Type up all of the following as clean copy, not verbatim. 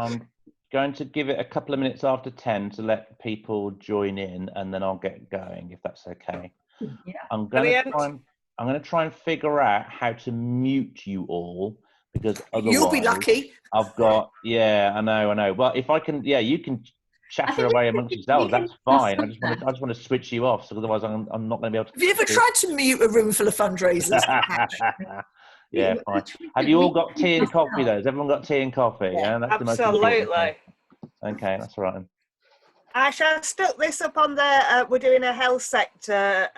I'm going to give it a couple of minutes after 10 to let people join in, and then I'll get going, if that's okay. Yeah. I'm going to try and figure out how to mute you all, because otherwise you'll be lucky. I've got, yeah, I know. Well, if I can, yeah, you can chatter away amongst yourselves. That's fine. I just want to switch you off, so otherwise I'm not going to be able to. Have you ever tried to mute a room full of fundraisers? Yeah, fine. Have you all got tea and coffee though? Has everyone got tea and coffee? Yeah, that's the most important thing. Okay, that's all right. Ash, I stuck this up on the, we're doing a health sector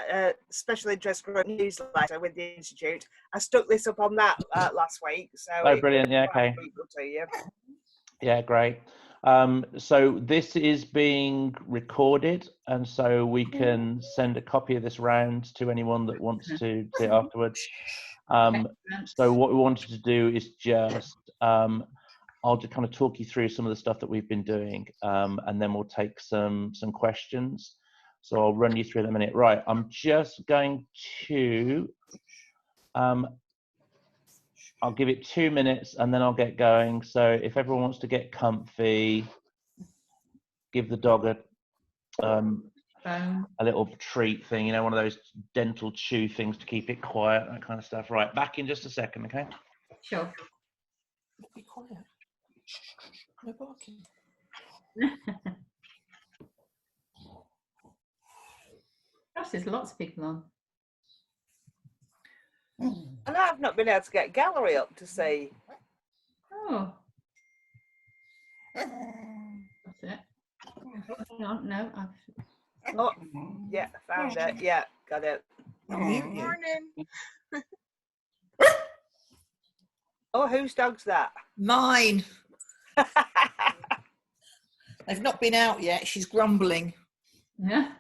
special interest group newsletter with the Institute. I stuck this up on that last week. So oh, brilliant. Yeah, okay. To you. Yeah, great. So this is being recorded, and so we can send a copy of this round to anyone that wants to see it afterwards. So what we wanted to do is just, I'll just kind of talk you through some of the stuff that we've been doing, and then we'll take some questions. So I'll run you through them in a minute. Right, I'm just going to, I'll give it 2 minutes and then I'll get going. So if everyone wants to get comfy, give the dog a little treat thing, you know, one of those dental chew things to keep it quiet, that kind of stuff. Right, back in just a second, okay? Sure. Be quiet. No barking. Gosh, there's lots of people on. And I've not been able to get gallery up to see. Oh. That's it. Oh, no, I've... Oh, yeah, found it. Yeah, got it. Morning. Oh, whose dog's that? Mine. They've not been out yet. She's grumbling. Yeah.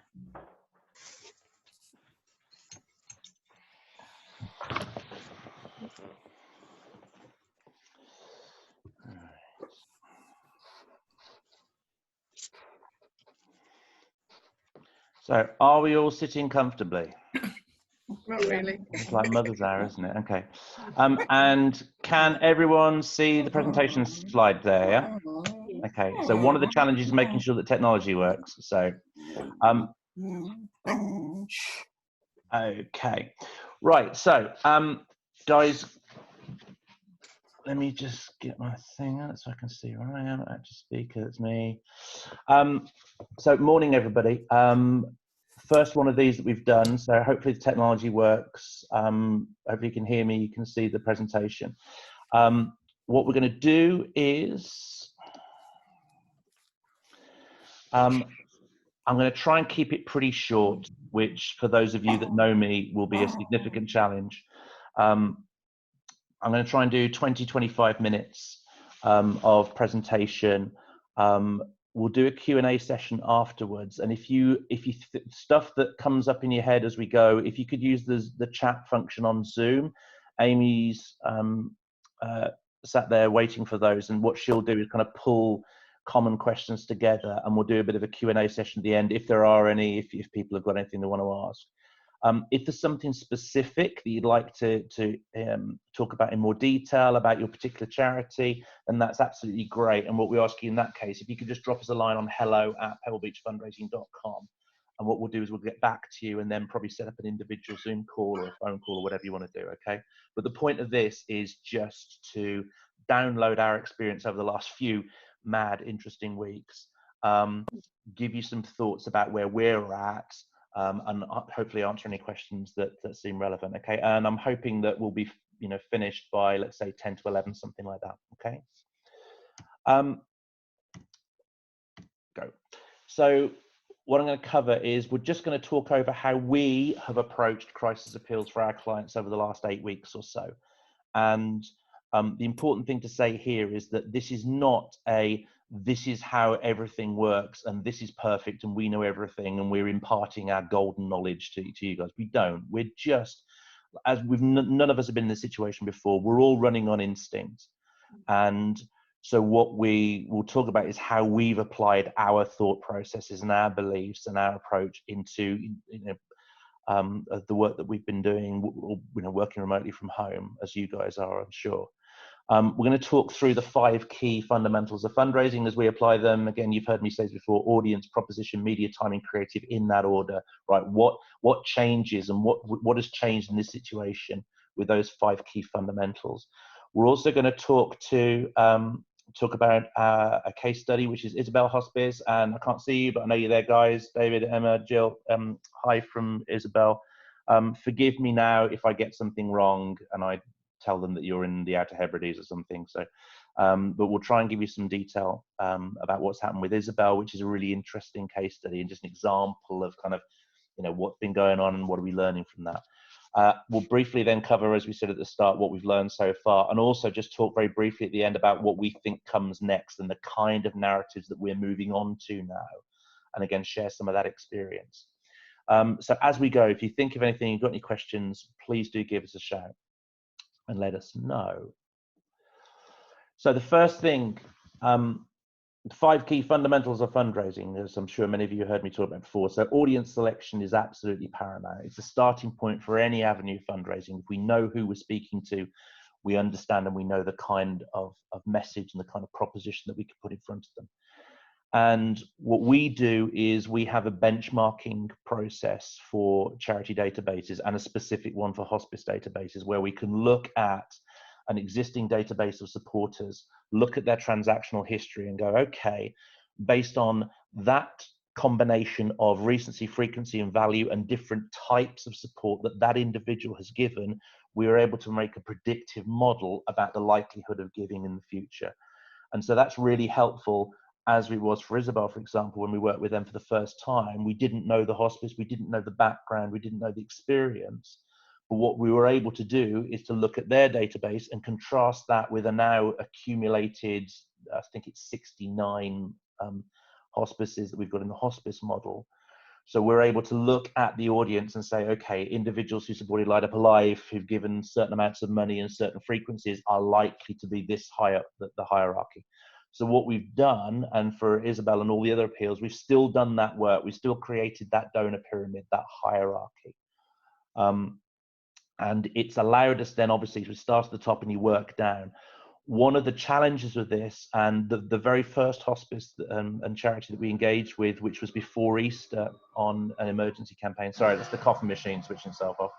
So are we all sitting comfortably? Not really. It's like mother's hour, isn't it? Okay. And can everyone see the presentation slide there? Yeah? Okay. So one of the challenges is making sure that technology works. So, okay. Right. So, guys, let me just get my thing out so I can see where I am. Active speaker, it's me. So morning, everybody. First one of these that we've done, so hopefully the technology works. Hopefully you can hear me, you can see the presentation. What we're going to do is, I'm going to try and keep it pretty short, which for those of you that know me will be a significant challenge. I'm going to try and do 20-25 minutes of presentation. We'll do a Q&A session afterwards, and if you stuff that comes up in your head as we go, if you could use the chat function on Zoom. Amy's sat there waiting for those, and what she'll do is kind of pull common questions together, and we'll do a bit of a Q&A session at the end if there are any, if people have got anything they want to ask. If there's something specific that you'd like to talk about in more detail about your particular charity, then that's absolutely great. And what we ask you in that case, if you could just drop us a line on hello@pebblebeachfundraising.com, and what we'll do is we'll get back to you and then probably set up an individual Zoom call or a phone call or whatever you want to do, okay? But the point of this is just to download our experience over the last few mad, interesting weeks, give you some thoughts about where we're at, and hopefully answer any questions that seem relevant. Okay, and I'm hoping that we'll be finished by, let's say, 10 to 11, something like that. Okay. Go. So what I'm going to cover is we're just going to talk over how we have approached crisis appeals for our clients over the last 8 weeks or so. And the important thing to say here is that this is not this is how everything works and this is perfect and we know everything and we're imparting our golden knowledge to you guys. We don't. We're just, as none of us have been in this situation before, we're all running on instinct. And so what we will talk about is how we've applied our thought processes and our beliefs and our approach into the work that we've been doing, working remotely from home, as you guys are, I'm sure. We're going to talk through the 5 key fundamentals of fundraising as we apply them. Again, you've heard me say this before: audience, proposition, media, timing, creative, in that order, right? What changes and what has changed in this situation with those 5 key fundamentals. We're also going to talk about a case study, which is Isabel Hospice, and I can't see you, but I know you're there, guys. David, Emma, Jill, hi from Isabel. Forgive me now if I get something wrong and I tell them that you're in the Outer Hebrides or something. So, but we'll try and give you some detail about what's happened with Isabel, which is a really interesting case study and just an example of kind of, you know, what's been going on and what are we learning from that. We'll briefly then cover, as we said at the start, what we've learned so far, and also just talk very briefly at the end about what we think comes next and the kind of narratives that we're moving on to now, and again, share some of that experience. So as we go, if you think of anything, you've got any questions, please do give us a shout and let us know. So the first thing, the 5 key fundamentals of fundraising, as I'm sure many of you heard me talk about before. So audience selection is absolutely paramount. It's the starting point for any avenue of fundraising. If we know who we're speaking to, we understand and we know the kind of message and the kind of proposition that we can put in front of them. And what we do is we have a benchmarking process for charity databases and a specific one for hospice databases, where we can look at an existing database of supporters, look at their transactional history and go, okay, based on that combination of recency, frequency and value and different types of support that that individual has given, we are able to make a predictive model about the likelihood of giving in the future. And so that's really helpful, as we was for Isabel, for example. When we worked with them for the first time, we didn't know the hospice, we didn't know the background, we didn't know the experience. But what we were able to do is to look at their database and contrast that with a now accumulated, I think it's 69 hospices that we've got in the hospice model. So we're able to look at the audience and say, okay, individuals who supported Light Up Alive, who've given certain amounts of money and certain frequencies, are likely to be this high up the hierarchy. So what we've done, and for Isabel and all the other appeals, we've still done that work. We've still created that donor pyramid, that hierarchy. And it's allowed us then, obviously, to start at the top and you work down. One of the challenges with this, and the very first hospice and charity that we engaged with, which was before Easter on an emergency campaign. Sorry, that's the coffee machine switching itself off.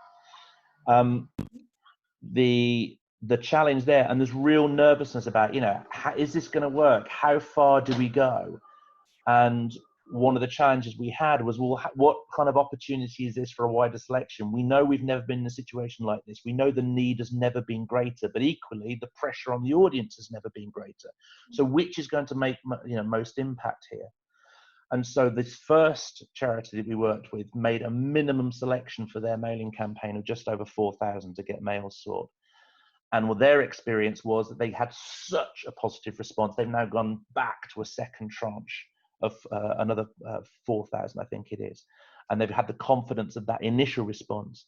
The challenge there, and there's real nervousness about, you know, how is this going to work? How far do we go? And one of the challenges we had was, well, what kind of opportunity is this for a wider selection? We know we've never been in a situation like this. We know the need has never been greater, but equally the pressure on the audience has never been greater. So which is going to make, you know, most impact here? And so this first charity that we worked with made a minimum selection for their mailing campaign of just over 4,000 to get mail sort. And what their experience was that they had such a positive response. They've now gone back to a second tranche of another 4,000, I think it is. And they've had the confidence of that initial response.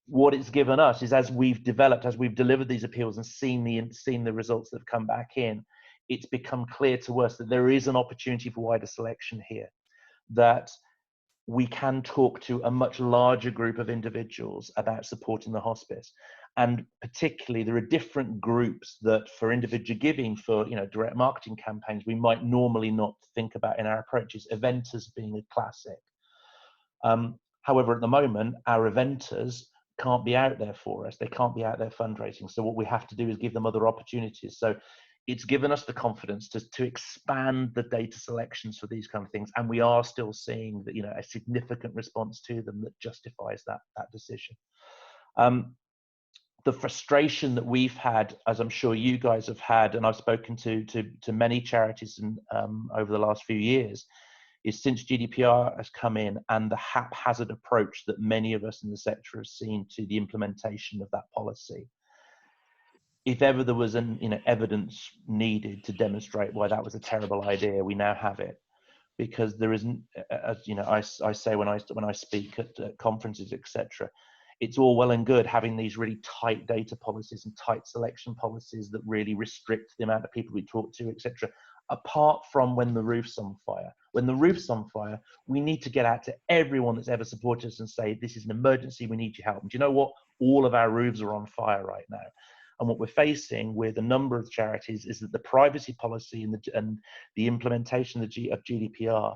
What it's given us is, as we've developed, as we've delivered these appeals and seen the results that have come back in, it's become clear to us that there is an opportunity for wider selection here, that we can talk to a much larger group of individuals about supporting the hospice. And particularly, there are different groups that, for individual giving, for, you know, direct marketing campaigns, we might normally not think about in our approaches, eventers being a classic. However, at the moment, our eventers can't be out there for us. They can't be out there fundraising. So what we have to do is give them other opportunities. So it's given us the confidence to expand the data selections for these kind of things. And we are still seeing that, you know, a significant response to them that justifies that decision. The frustration that we've had, as I'm sure you guys have had, and I've spoken to many charities over the last few years, is since GDPR has come in and the haphazard approach that many of us in the sector have seen to the implementation of that policy. If ever there was evidence needed to demonstrate why that was a terrible idea, we now have it, because there isn't, as you know, I say when I speak at conferences, etc. It's all well and good having these really tight data policies and tight selection policies that really restrict the amount of people we talk to, etc. Apart from when the roof's on fire. When the roof's on fire, we need to get out to everyone that's ever supported us and say, this is an emergency, we need your help. And do you know what? All of our roofs are on fire right now. And what we're facing with a number of charities is that the privacy policy and the implementation of GDPR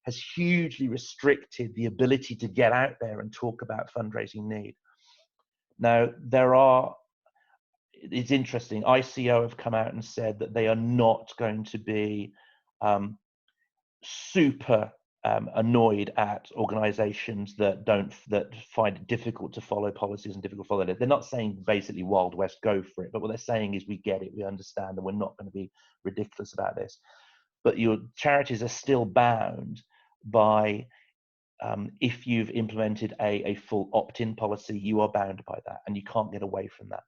has hugely restricted the ability to get out there and talk about fundraising need. Now, it's interesting, ICO have come out and said that they are not going to be super annoyed at organizations that find it difficult to follow policies and difficult to follow it. They're not saying basically Wild West, go for it, but what they're saying is we get it, we understand, and we're not going to be ridiculous about this. But your charities are still bound by, if you've implemented a full opt-in policy, you are bound by that and you can't get away from that.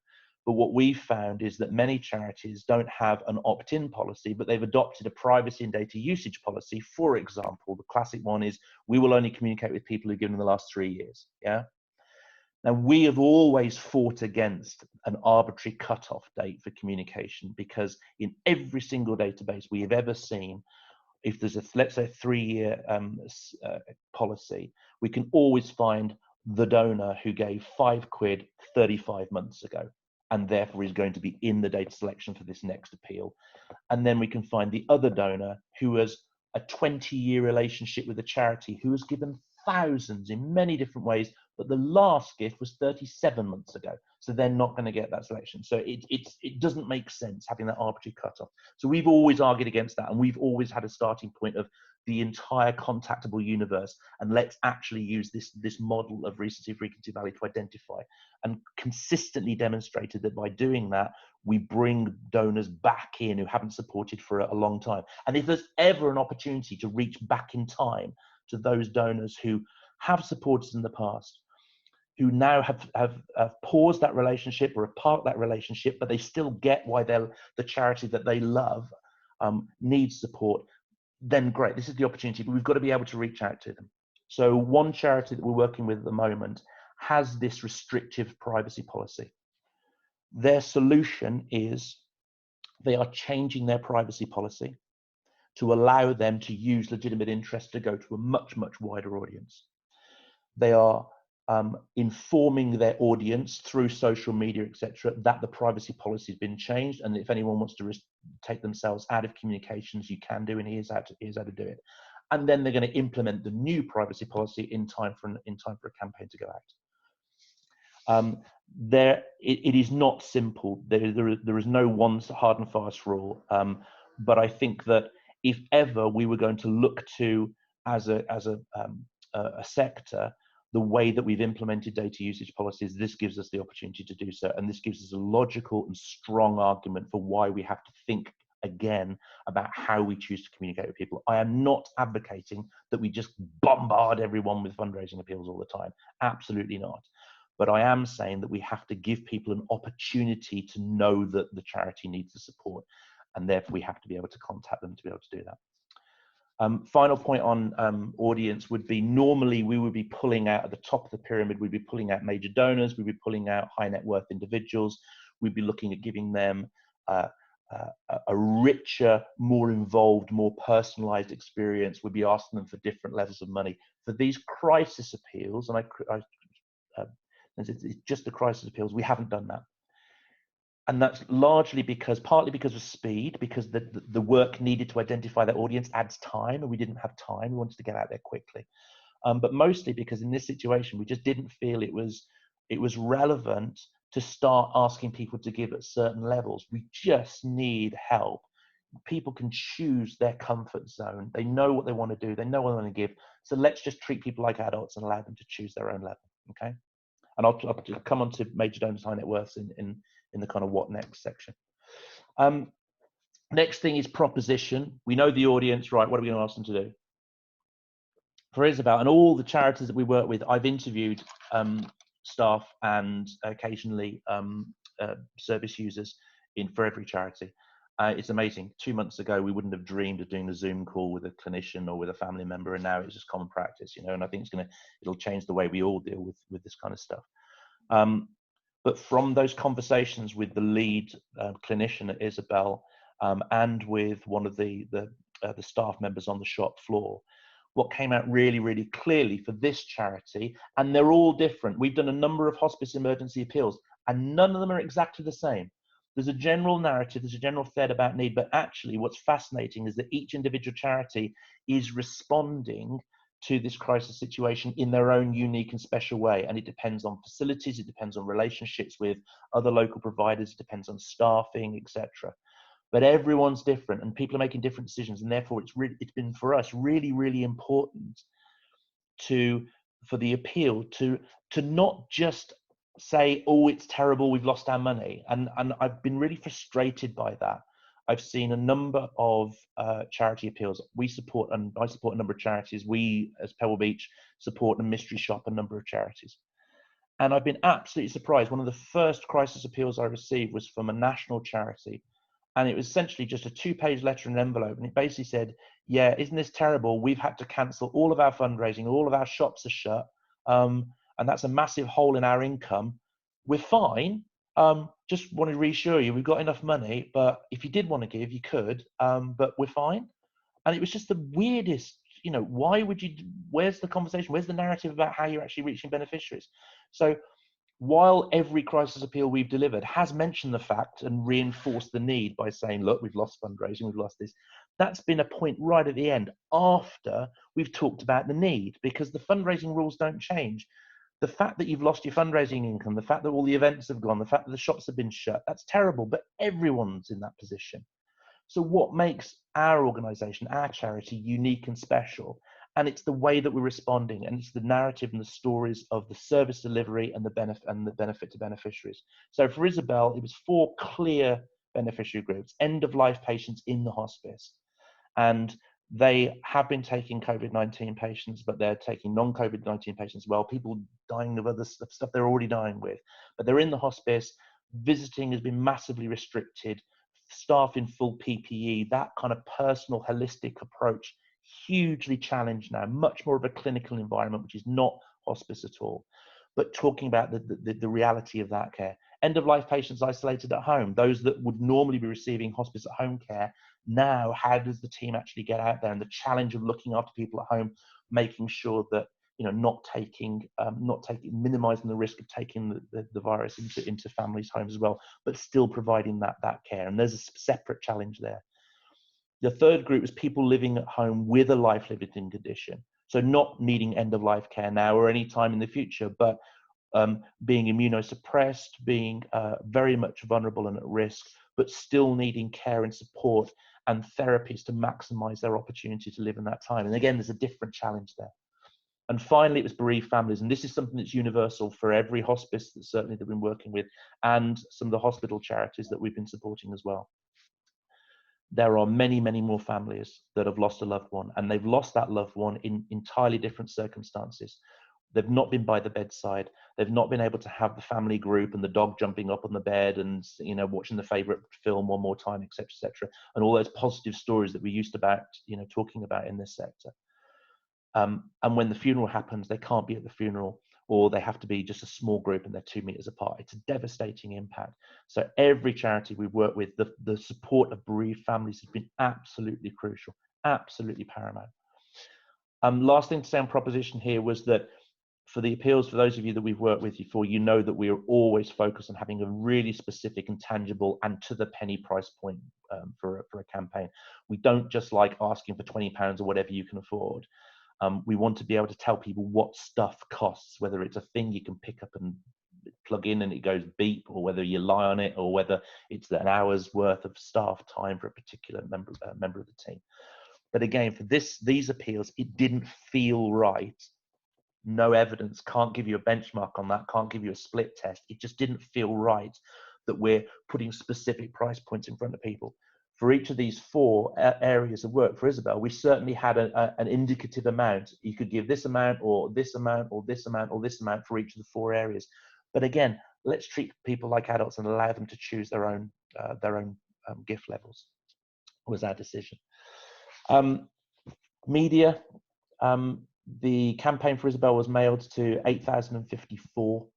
But what we've found is that many charities don't have an opt-in policy, but they've adopted a privacy and data usage policy. For example, the classic one is, we will only communicate with people who've given in the last 3 years. Yeah. Now, we have always fought against an arbitrary cutoff date for communication, because in every single database we have ever seen, if there's let's say a 3-year policy, we can always find the donor who gave £5 35 months ago, and therefore is going to be in the data selection for this next appeal. And then we can find the other donor who has a 20-year relationship with a charity, who has given thousands in many different ways, but the last gift was 37 months ago. So they're not going to get that selection. So it doesn't make sense having that arbitrary cutoff. So we've always argued against that, and we've always had a starting point of the entire contactable universe, and let's actually use this model of recency, frequency, value to identify, and consistently demonstrated that by doing that, we bring donors back in who haven't supported for a long time. And if there's ever an opportunity to reach back in time to those donors who have supported in the past, who now have paused that relationship or have parked that relationship, but they still get why the charity that they love needs support, then great, this is the opportunity, but we've got to be able to reach out to them. So one charity that we're working with at the moment has this restrictive privacy policy. Their solution is they are changing their privacy policy to allow them to use legitimate interest to go to a much, much wider audience. They are informing their audience through social media, etc., that the privacy policy has been changed, and if anyone wants to take themselves out of communications, you can do, and here's how to do it. And then they're going to implement the new privacy policy in time for a campaign to go out. It is not simple. There is no one hard and fast rule, but I think that if ever we were going to look to, as a sector, the way that we've implemented data usage policies, this gives us the opportunity to do so. And this gives us a logical and strong argument for why we have to think again about how we choose to communicate with people. I am not advocating that we just bombard everyone with fundraising appeals all the time. Absolutely not. But I am saying that we have to give people an opportunity to know that the charity needs the support, and therefore we have to be able to contact them to be able to do that. Final point on audience would be, normally we would be pulling out at the top of the pyramid, we'd be pulling out major donors, we'd be pulling out high net worth individuals, we'd be looking at giving them a richer, more involved, more personalized experience. We'd be asking them for different levels of money. For these crisis appeals, and it's just the crisis appeals, we haven't done that. And that's largely partly because of speed, because the work needed to identify that audience adds time, and we didn't have time. We wanted to get out there quickly. But mostly because in this situation, we just didn't feel it was relevant to start asking people to give at certain levels. We just need help. People can choose their comfort zone. They know what they want to do. They know what they want to give. So let's just treat people like adults and allow them to choose their own level. Okay. And I'll come on to major donors, high net worths in the kind of what next section. Next thing is proposition. We know the audience, right? What are we going to ask them to do? For Isabel and all the charities that we work with, I've interviewed staff and occasionally service users for every charity. It's amazing. 2 months ago, we wouldn't have dreamed of doing a Zoom call with a clinician or with a family member, and now it's just common practice, you know. And I think it'll change the way we all deal with this kind of stuff. But from those conversations with the lead clinician at Isabel and with one of the staff members on the shop floor, what came out really, really clearly for this charity, and they're all different. We've done a number of hospice emergency appeals, and none of them are exactly the same. There's a general narrative, there's a general thread about need, but actually what's fascinating is that each individual charity is responding to this crisis situation in their own unique and special way. And it depends on facilities, it depends on relationships with other local providers, it depends on staffing, etc. But everyone's different and people are making different decisions. And therefore it's been for us really, really important for the appeal to not just say, oh, it's terrible, we've lost our money. And I've been really frustrated by that. I've seen a number of charity appeals. I support a number of charities. We, as Pebblebeach, support and mystery shop a number of charities. And I've been absolutely surprised. One of the first crisis appeals I received was from a national charity. And it was essentially just a 2-page letter in an envelope. And it basically said, yeah, isn't this terrible? We've had to cancel all of our fundraising. All of our shops are shut. And that's a massive hole in our income. We're fine. Just want to reassure you, we've got enough money, but if you did want to give, you could, but we're fine. And it was just the weirdest, why would you, where's the conversation? Where's the narrative about how you're actually reaching beneficiaries? So while every crisis appeal we've delivered has mentioned the fact and reinforced the need by saying, look, we've lost fundraising, we've lost this, that's been a point right at the end after we've talked about the need, because the fundraising rules don't change. The fact that you've lost your fundraising income, the fact that all the events have gone, the fact that the shops have been shut, that's terrible, but everyone's in that position. So what makes our organisation, our charity, unique and special? And it's the way that we're responding, and it's the narrative and the stories of the service delivery and the benefit to beneficiaries. So for Isabel, it was 4 clear beneficiary groups: end-of-life patients in the hospice. And they have been taking COVID-19 patients, but they're taking non-COVID-19 patients as well, people dying of other stuff they're already dying with. But they're in the hospice, visiting has been massively restricted, staff in full PPE, that kind of personal, holistic approach, hugely challenged now, much more of a clinical environment, which is not hospice at all. But talking about the reality of that care. End-of-life patients isolated at home, those that would normally be receiving hospice at home care. Now, how does the team actually get out there? And the challenge of looking after people at home, making sure that, not minimizing the risk of taking the virus into families' homes as well, but still providing that care. And there's a separate challenge there. The third group is people living at home with a life-limiting condition. So not needing end-of-life care now or any time in the future, but being immunosuppressed, being very much vulnerable and at risk, but still needing care and support and therapies to maximize their opportunity to live in that time. And again, there's a different challenge there. And finally, it was bereaved families. And this is something that's universal for every hospice that certainly they've been working with, and some of the hospital charities that we've been supporting as well. There are many, many more families that have lost a loved one, and they've lost that loved one in entirely different circumstances. They've not been by the bedside. They've not been able to have the family group and the dog jumping up on the bed and, watching the favorite film one more time, etc., etc., and all those positive stories that we used about, talking about in this sector. And when the funeral happens, they can't be at the funeral, or they have to be just a small group and they're 2 meters apart. It's a devastating impact. So every charity we've worked with, the support of bereaved families has been absolutely crucial, absolutely paramount. Last thing to say on proposition here was that for the appeals, for those of you that we've worked with before, that we are always focused on having a really specific and tangible and to the penny price point for a campaign. We don't just like asking for £20 or whatever you can afford. We want to be able to tell people what stuff costs, whether it's a thing you can pick up and plug in and it goes beep, or whether you lie on it, or whether it's an hour's worth of staff time for a particular member of the team. But again, for these appeals, it didn't feel right. No evidence, can't give you a benchmark on that, can't give you a split test. It just didn't feel right that we're putting specific price points in front of people. For each of these 4 areas of work for Isabel, we certainly had an indicative amount. You could give this amount or this amount or this amount or this amount for each of the 4 areas. But again, let's treat people like adults and allow them to choose their own gift levels, was our decision. Media, the campaign for Isabel was mailed to 8,054.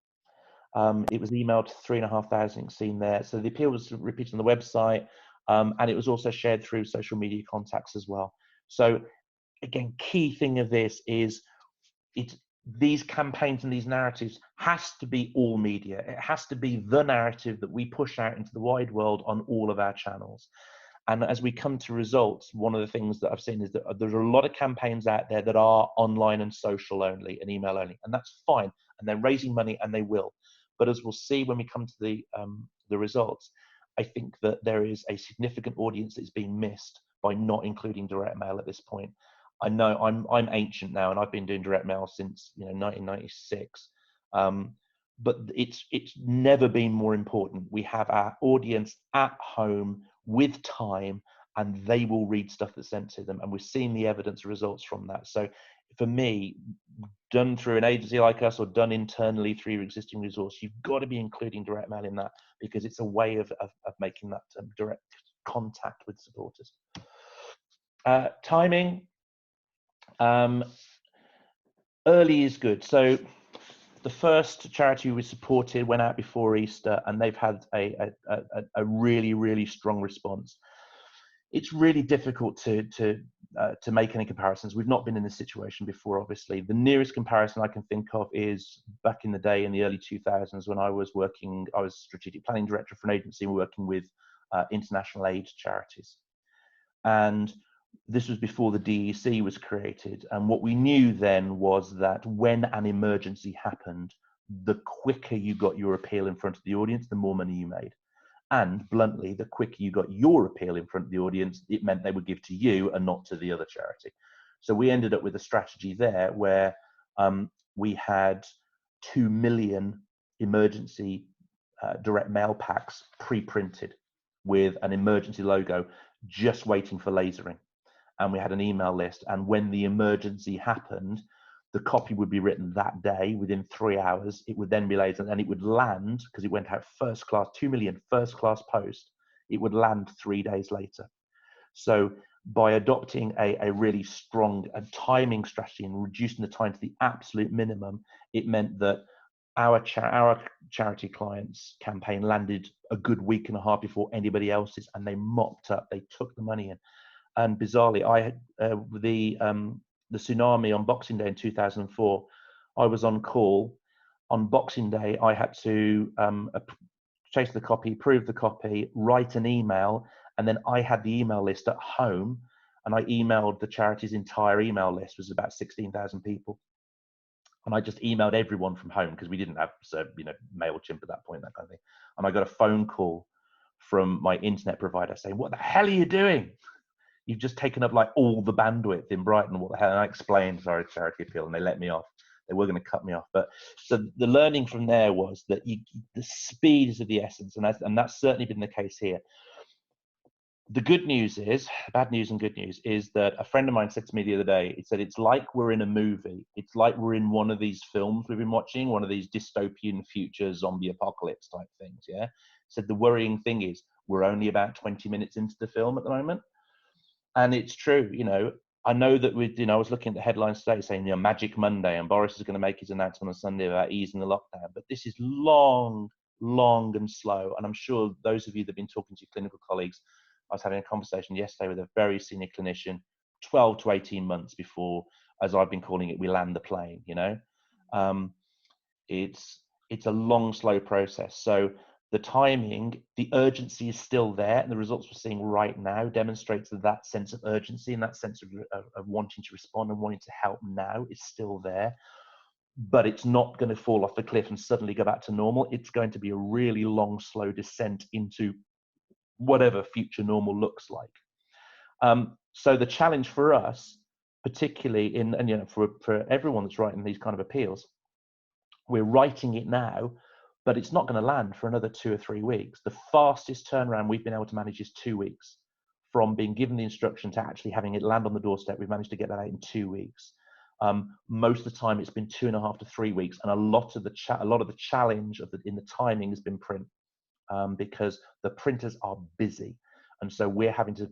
It was emailed to 3,500 seen there. So the appeal was repeated on the website, and it was also shared through social media contacts as well. So again, key thing of this is these campaigns and these narratives has to be all media. It has to be the narrative that we push out into the wide world on all of our channels. And as we come to results, one of the things that I've seen is that there's a lot of campaigns out there that are online and social only and email only, and that's fine. And they're raising money, and they will. But as we'll see when we come to the results, I think that there is a significant audience that's being missed by not including direct mail at this point. I know I'm ancient now, and I've been doing direct mail since 1996. But it's never been more important. We have our audience at home with time, and they will read stuff that's sent to them, and we're seeing the evidence results from that. So for me, done through an agency like us or done internally through your existing resource, you've got to be including direct mail in that, because it's a way of making that direct contact with supporters. Timing, early is good. So the first charity we supported went out before Easter, and they've had a really, really strong response. It's really difficult to make any comparisons. We've not been in this situation before, obviously. The nearest comparison I can think of is back in the day in the early 2000s when I was strategic planning director for an agency working with international aid charities. And this was before the DEC was created, and what we knew then was that when an emergency happened, the quicker you got your appeal in front of the audience, the more money you made. And bluntly, the quicker you got your appeal in front of the audience, it meant they would give to you and not to the other charity. So we ended up with a strategy there where we had 2 million emergency direct mail packs pre-printed with an emergency logo just waiting for lasering. And we had an email list, and when the emergency happened, the copy would be written that day within 3 hours. It would then be lasered, and it would land, because it went out first class, 2 million first class post, it would land 3 days later. So by adopting a really strong timing strategy and reducing the time to the absolute minimum, it meant that our charity clients campaign landed a good week and a half before anybody else's, and they mopped up, they took the money in. And bizarrely, I had the tsunami on Boxing Day in 2004. I was on call on Boxing Day. I had to chase the copy, prove the copy, write an email, and then I had the email list at home, and I emailed the charity's entire email list, was about 16,000 people, and I just emailed everyone from home because we didn't have MailChimp at that point, that kind of thing. And I got a phone call from my internet provider saying, "What the hell are you doing? You've just taken up like all the bandwidth in Brighton. What the hell?" And I explained, sorry, charity appeal, and they let me off. They were going to cut me off. But so the learning from there was that the speed is of the essence, and that's certainly been the case here. The good news is, bad news and good news is that a friend of mine said to me the other day, he said, it's like we're in a movie. It's like we're in one of these films we've been watching, one of these dystopian future zombie apocalypse type things, yeah? Said the worrying thing is we're only about 20 minutes into the film at the moment. And it's true, I know that I was looking at the headlines today saying, Magic Monday, and Boris is going to make his announcement on Sunday about easing the lockdown. But this is long and slow. And I'm sure those of you that have been talking to your clinical colleagues, I was having a conversation yesterday with a very senior clinician, 12 to 18 months before, as I've been calling it, we land the plane, It's a long, slow process. So the timing, the urgency is still there, and the results we're seeing right now demonstrates that sense of urgency and that sense of wanting to respond and wanting to help now is still there. But it's not going to fall off the cliff and suddenly go back to normal. It's going to be a really long, slow descent into whatever future normal looks like. So the challenge for us, particularly for everyone that's writing these kind of appeals, we're writing it now, but it's not going to land for another 2 or 3 weeks. The fastest turnaround we've been able to manage is 2 weeks. From being given the instruction to actually having it land on the doorstep, we've managed to get that out in 2 weeks. Most of the time, it's been 2.5 to 3 weeks, and a lot of the challenge in the timing has been print, because the printers are busy, and so we're having to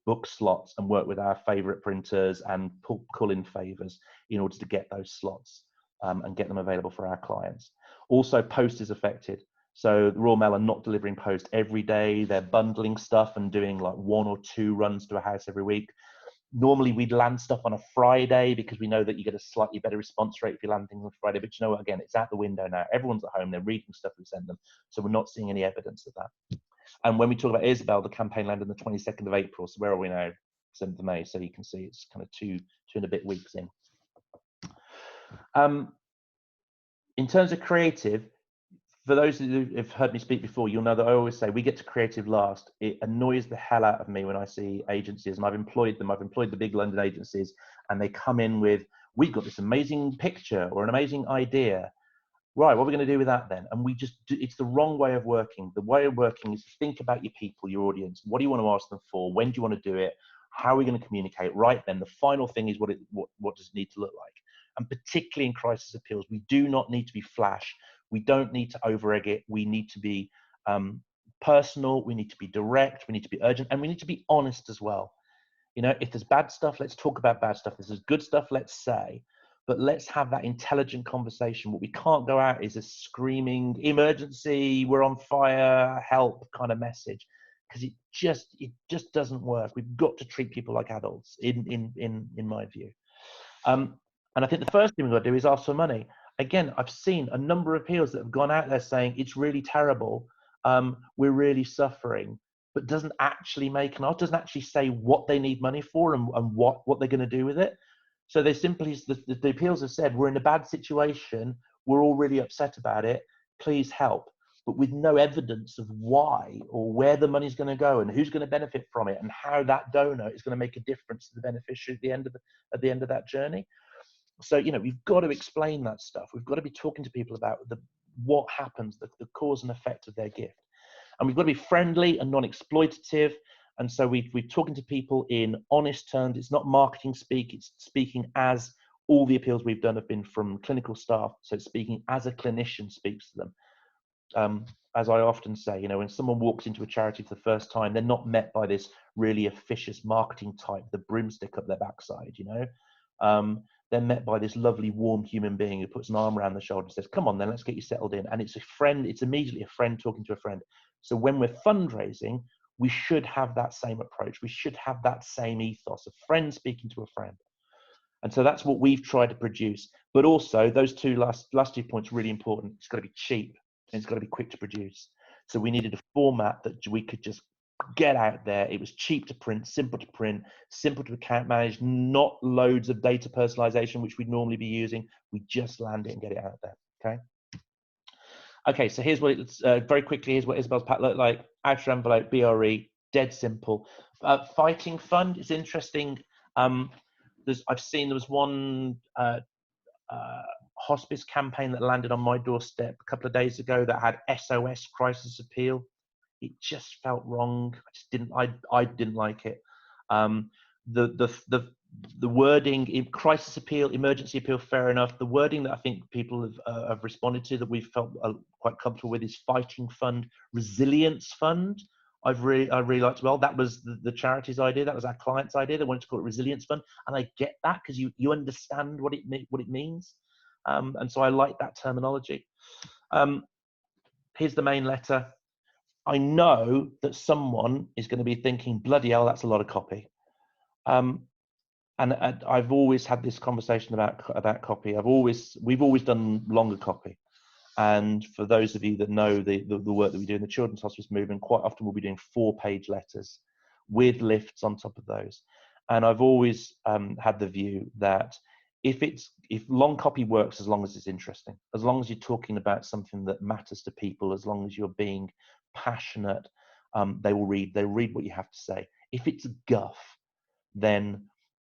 book slots and work with our favourite printers and pull in favours in order to get those slots and get them available for our clients. Also, post is affected. So the Royal Mail are not delivering post every day. They're bundling stuff and doing like 1 or 2 runs to a house every week. Normally we'd land stuff on a Friday because we know that you get a slightly better response rate if you land things on Friday. But you know what? Again, it's out the window now. Everyone's at home. They're reading stuff we send them. So we're not seeing any evidence of that. And when we talk about Isabel, the campaign landed on the 22nd of April. So where are we now? 7th of May. So you can see it's kind of two and a bit weeks in. In terms of creative, for those who have heard me speak before, you'll know that I always say we get to creative last. It annoys the hell out of me when I see agencies, and I've employed them. I've employed the big London agencies, and they come in with, we've got this amazing picture or an amazing idea. Right, what are we going to do with that then? And we just do, it's the wrong way of working. The way of working is to think about your people, your audience. What do you want to ask them for? When do you want to do it? How are we going to communicate? Right then, the final thing is what does it need to look like? And particularly in crisis appeals, we do not need to be flash. We don't need to over-egg it. We need to be personal. We need to be direct. We need to be urgent. And we need to be honest as well. You know, if there's bad stuff, let's talk about bad stuff. If there's good stuff, let's say. But let's have that intelligent conversation. What we can't go out is a screaming emergency, we're on fire, help kind of message. Because it just doesn't work. We've got to treat people like adults, in my view. And I think the first thing we've got to do is ask for money. Again, I've seen a number of appeals that have gone out there saying it's really terrible, we're really suffering, but doesn't actually make an offer, doesn't actually say what they need money for and what they're going to do with it. So they simply, the appeals have said, we're in a bad situation, we're all really upset about it, please help, but with no evidence of why or where the money's going to go and who's going to benefit from it and how that donor is going to make a difference to the beneficiary at the end of that journey. So, you know, we've got to explain that stuff. We've got to be talking to people about what happens, the cause and effect of their gift. And we've got to be friendly and non-exploitative. And so we're talking to people in honest terms. It's not marketing speak. It's speaking as all the appeals we've done have been from clinical staff. So it's speaking as a clinician speaks to them. As I often say, you know, when someone walks into a charity for the first time, they're not met by this really officious marketing type, the broomstick up their backside, you know. They're met by this lovely, warm human being who puts an arm around the shoulder and says, come on, then let's get you settled in. And it's a friend, it's immediately a friend talking to a friend. So when we're fundraising, we should have that same approach. We should have that same ethos, a friend speaking to a friend. And so that's what we've tried to produce. But also those last 2 points, really important. It's got to be cheap and it's got to be quick to produce. So we needed a format that we could just get out there. It was cheap to print, simple to account manage, not loads of data personalization, which we'd normally be using. We just land it and get it out there, okay? Okay, so here's what it's, very quickly, here's what Isabel's pack looked like. Outer envelope, BRE, dead simple. Fighting fund is interesting. I've seen there was one hospice campaign that landed on my doorstep a couple of days ago that had SOS crisis appeal. It just felt wrong. I didn't like it. The wording, crisis appeal, emergency appeal, fair enough. The wording that I think people have responded to that we've felt quite comfortable with is fighting fund, resilience fund. I really liked. Well, that was the charity's idea. That was our client's idea. They wanted to call it resilience fund, and I get that because you understand what it means, and so I like that terminology. Here's the main letter. I know that someone is going to be thinking, bloody hell, that's a lot of copy. And I've always had this conversation about copy. We've always done longer copy. And for those of you that know the work that we do in the Children's Hospice Movement, quite often we'll be doing 4-page letters with lifts on top of those. And I've always had the view that if long copy works, as long as it's interesting, as long as you're talking about something that matters to people, as long as you're being passionate, they will read what you have to say. If it's guff, then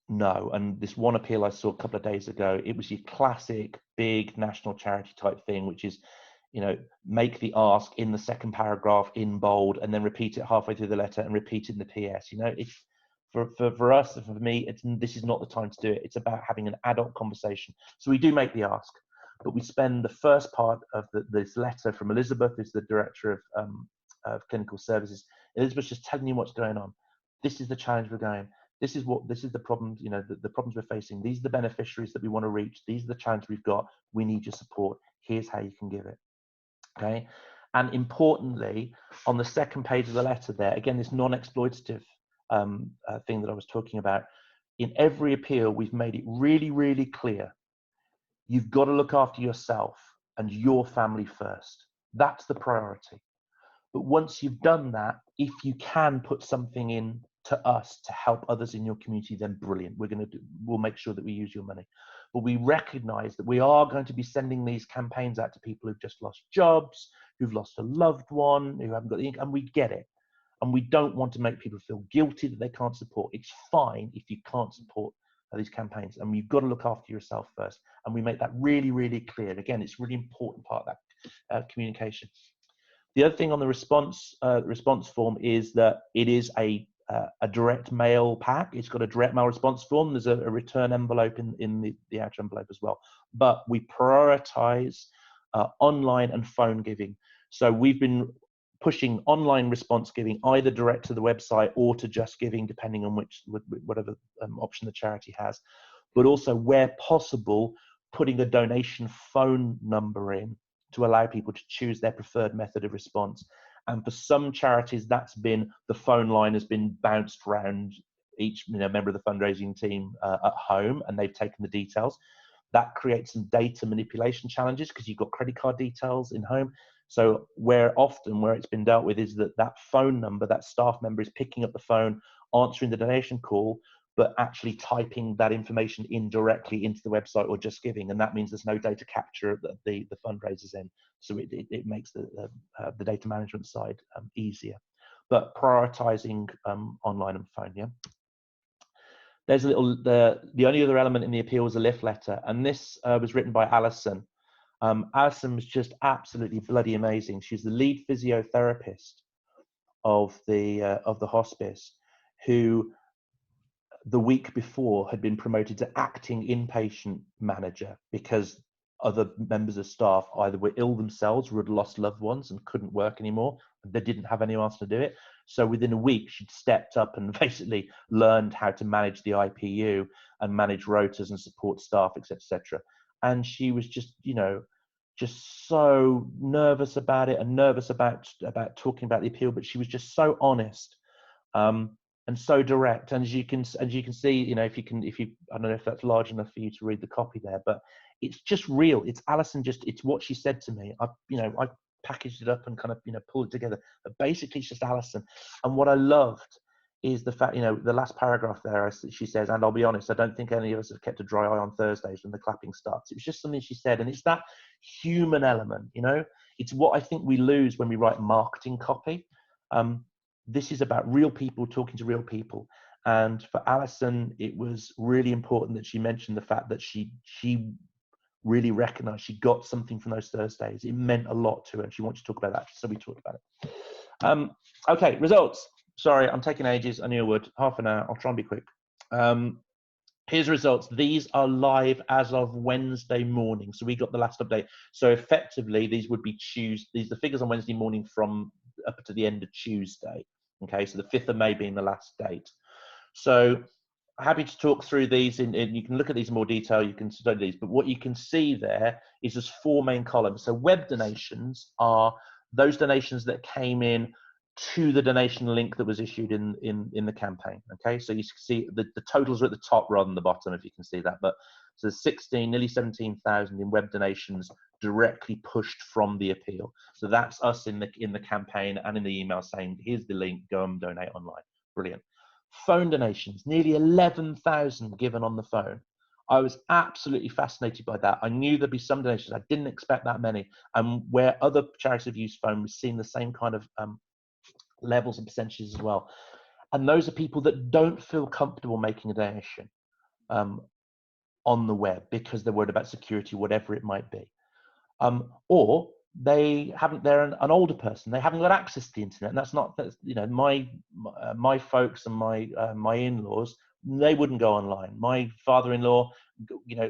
no. And this one appeal I saw a couple of days ago, it was your classic big national charity type thing, which is, you know, make the ask in the second paragraph in bold and then repeat it halfway through the letter and repeat it in the PS. You know, it's for us, for me, this is not the time to do it. It's about having an adult conversation. So we do make the ask, but we spend the first part of this letter from Elizabeth, who's the director of clinical services. Elizabeth's just telling you what's going on. This is the challenge we're going. This is the problems, you know, the problems we're facing. These are the beneficiaries that we want to reach. These are the challenges we've got. We need your support. Here's how you can give it. Okay. And importantly, on the second page of the letter there, again, this non-exploitative thing that I was talking about, in every appeal, we've made it really, really clear. You've got to look after yourself and your family first. That's the priority. But once you've done that, if you can put something in to us to help others in your community, then brilliant. We'll make sure that we use your money. But we recognize that we are going to be sending these campaigns out to people who've just lost jobs, who've lost a loved one, who haven't got the income, and we get it. And we don't want to make people feel guilty that they can't support. It's fine if you can't support these campaigns, and you've got to look after yourself first. And we make that really, really clear. Again, it's a really important part of that communication. The other thing on the response form is that it is a direct mail pack. It's got a direct mail response form. There's a return envelope in the outer envelope as well. But we prioritize online and phone giving. So we've been pushing online response giving either direct to the website or to Just Giving, depending on whatever option the charity has. But also, where possible, putting a donation phone number in to allow people to choose their preferred method of response. And for some charities, that's been the phone line has been bounced around each member of the fundraising team at home, and they've taken the details. That creates some data manipulation challenges because you've got credit card details in home. So where it's been dealt with is that phone number, that staff member is picking up the phone, answering the donation call, but actually typing that information in directly into the website or Just Giving, and that means there's no data capture of the fundraisers in. So it makes the data management side easier. But prioritizing online and phone, yeah. There's the only other element in the appeal was a lift letter, and this was written by Alison. Alison was just absolutely bloody amazing. She's the lead physiotherapist of the hospice, who the week before had been promoted to acting inpatient manager because other members of staff either were ill themselves or had lost loved ones and couldn't work anymore. They didn't have anyone else to do it. So within a week, she'd stepped up and basically learned how to manage the IPU and manage rotas and support staff, etc. And she was just, just so nervous about it and nervous about talking about the appeal, but she was just so honest. And so direct, and as you can see, I don't know if that's large enough for you to read the copy there, but it's just real. It's Alison. It's what she said to me. I packaged it up and kind of pulled it together. But basically, it's just Alison. And what I loved is the fact, the last paragraph there. She says, "And I'll be honest, I don't think any of us have kept a dry eye on Thursdays when the clapping starts." It was just something she said, and it's that human element. It's what I think we lose when we write marketing copy. This is about real people talking to real people. And for Alison, it was really important that she mentioned the fact that she really recognized she got something from those Thursdays. It meant a lot to her, and she wanted to talk about that. So we talked about it. Okay, results. Sorry, I'm taking ages. I knew I would. Half an hour. I'll try and be quick. Here's the results. These are live as of Wednesday morning. So we got the last update. So effectively, these would be these are the figures on Wednesday morning from up to the end of Tuesday. Okay, so the 5th of May being the last date. So happy to talk through these, and you can look at these in more detail, you can study these, but what you can see there is there's 4 main columns. So web donations are those donations that came in to the donation link that was issued in the campaign. Okay, so you can see the totals are at the top rather than the bottom, if you can see that. But so 16, nearly 17,000 in web donations directly pushed from the appeal. So that's us in the campaign and in the email saying, here's the link, go and donate online. Brilliant. Phone donations, nearly 11,000 given on the phone. I was absolutely fascinated by that. I knew there'd be some donations. I didn't expect that many. And where other charities have used phone, we've seen the same kind of levels and percentages as well. And those are people that don't feel comfortable making a donation on the web because they're worried about security, whatever it might be. Or they're an older person, they haven't got access to the internet, and that's my folks and my in-laws, they wouldn't go online. My father-in-law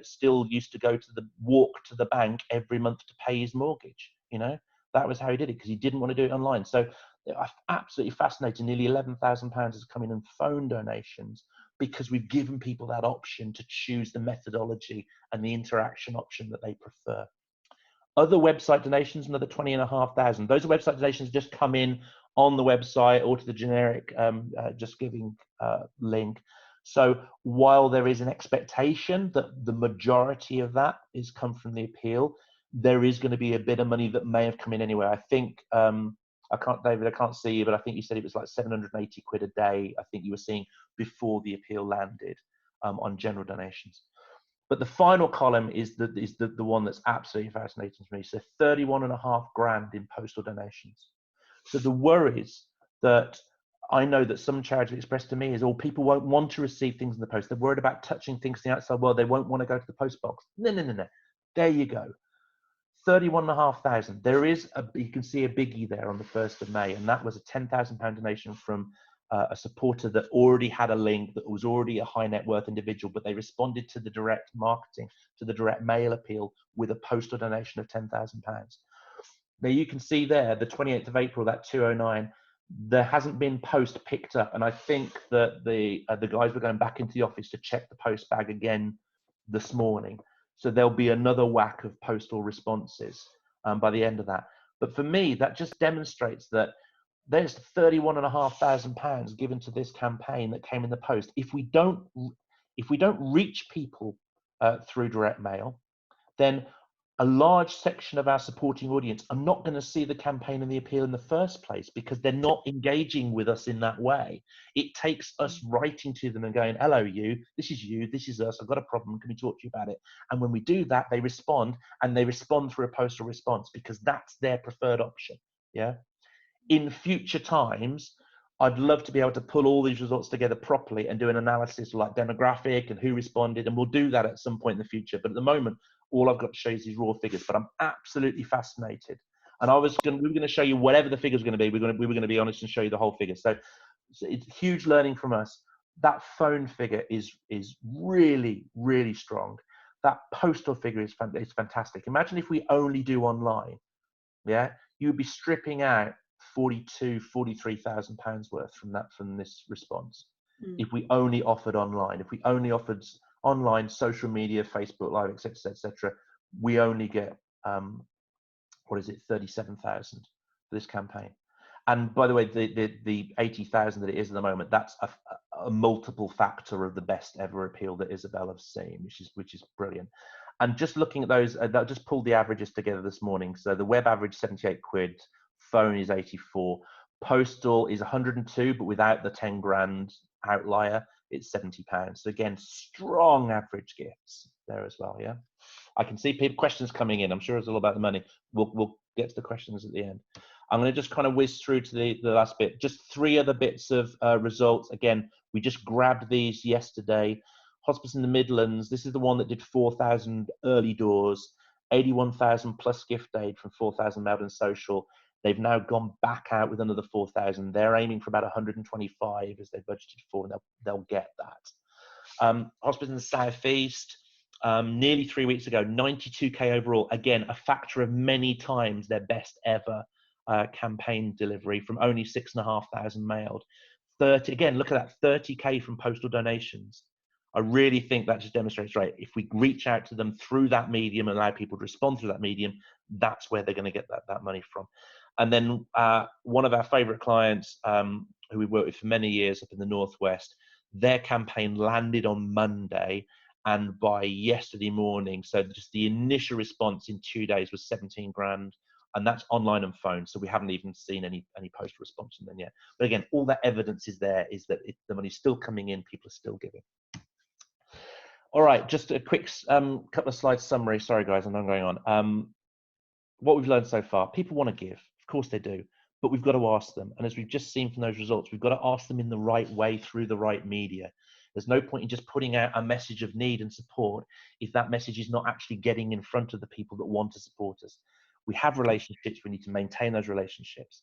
still used to walk to the bank every month to pay his mortgage. That was how he did it because he didn't want to do it online. So I'm absolutely fascinated. Nearly £11,000 has come in phone donations because we've given people that option to choose the methodology and the interaction option that they prefer. Other website donations, another 20,500. Those are website donations just come in on the website or to the generic Just Giving link. So while there is an expectation that the majority of that is come from the appeal, there is going to be a bit of money that may have come in anyway. I think, David, I can't see you, but I think you said it was like 780 quid a day. I think you were seeing before the appeal landed on general donations. But the final column is the one that's absolutely fascinating to me. So 31.5 grand in postal donations. So the worries that I know that some charities expressed to me is, oh, people won't want to receive things in the post. They're worried about touching things in the outside world. They won't want to go to the post box. No. There you go. 31,500. There is you can see a biggie there on the 1st of May, and that was a £10,000 donation from a supporter that already had a link, that was already a high net worth individual, but they responded to the direct marketing, to the direct mail appeal with a postal donation of £10,000. Now you can see there, the 28th of April, that 209, there hasn't been post picked up, and I think that the guys were going back into the office to check the post bag again this morning. So there'll be another whack of postal responses by the end of that. But for me, that just demonstrates that there's £31,500 given to this campaign that came in the post. If we don't reach people through direct mail, then a large section of our supporting audience are not going to see the campaign and the appeal in the first place because they're not engaging with us in that way. It takes us writing to them and going, hello, you, this is us, I've got a problem, can we talk to you about it? And when we do that, they respond, and they respond through a postal response because that's their preferred option. Yeah. In future times, I'd love to be able to pull all these results together properly and do an analysis like demographic and who responded, and we'll do that at some point in the future. But at the moment, all I've got to show you is these raw figures. But I'm absolutely fascinated, and we were going to show you whatever the figure is going to be. We were going to be honest and show you the whole figure. So it's huge learning from us. That phone figure is really, really strong. That postal figure is fantastic. Imagine if we only do online. Yeah, you'd be stripping out £43,000 worth from this response. If we only offered online, if we only offered online, social media, Facebook Live, etc., we only get 37,000 for this campaign. And by the way, the 80,000 that it is at the moment, that's a multiple factor of the best ever appeal that Isabel has seen, which is brilliant. And just looking at those, I just pulled the averages together this morning. So the web average 78 quid, phone is 84, postal is 102, but without the 10 grand outlier, it's £70. So again, strong average gifts there as well. Yeah, I can see questions coming in. I'm sure it's all about the money. We'll get to the questions at the end. I'm going to just kind of whiz through to the last bit. Just 3 other bits of results. Again, we just grabbed these yesterday. Hospice in the Midlands, this is the one that did 4,000 early doors, 81,000 plus gift aid from 4,000 mailed and social. They've now gone back out with another 4,000. They're aiming for about 125 as they budgeted for, and they'll get that. Hospice in the South East, nearly 3 weeks ago, 92k overall. Again, a factor of many times their best ever campaign delivery from only 6,500 mailed. 30, again, look at that, 30k from postal donations. I really think that just demonstrates, right, if we reach out to them through that medium and allow people to respond through that medium, that's where they're going to get that money from. And then one of our favorite clients who we worked with for many years up in the Northwest, their campaign landed on Monday, and by yesterday morning, so just the initial response in 2 days was 17 grand, and that's online and phone, so we haven't even seen any post response from them yet. But again, all that evidence is there, is that the money's still coming in, people are still giving. All right, just a quick couple of slides summary. Sorry, guys, I know I'm going on. What we've learned so far, people want to give. Of course they do. But we've got to ask them. And as we've just seen from those results, we've got to ask them in the right way through the right media. There's no point in just putting out a message of need and support if that message is not actually getting in front of the people that want to support us. We have relationships. We need to maintain those relationships.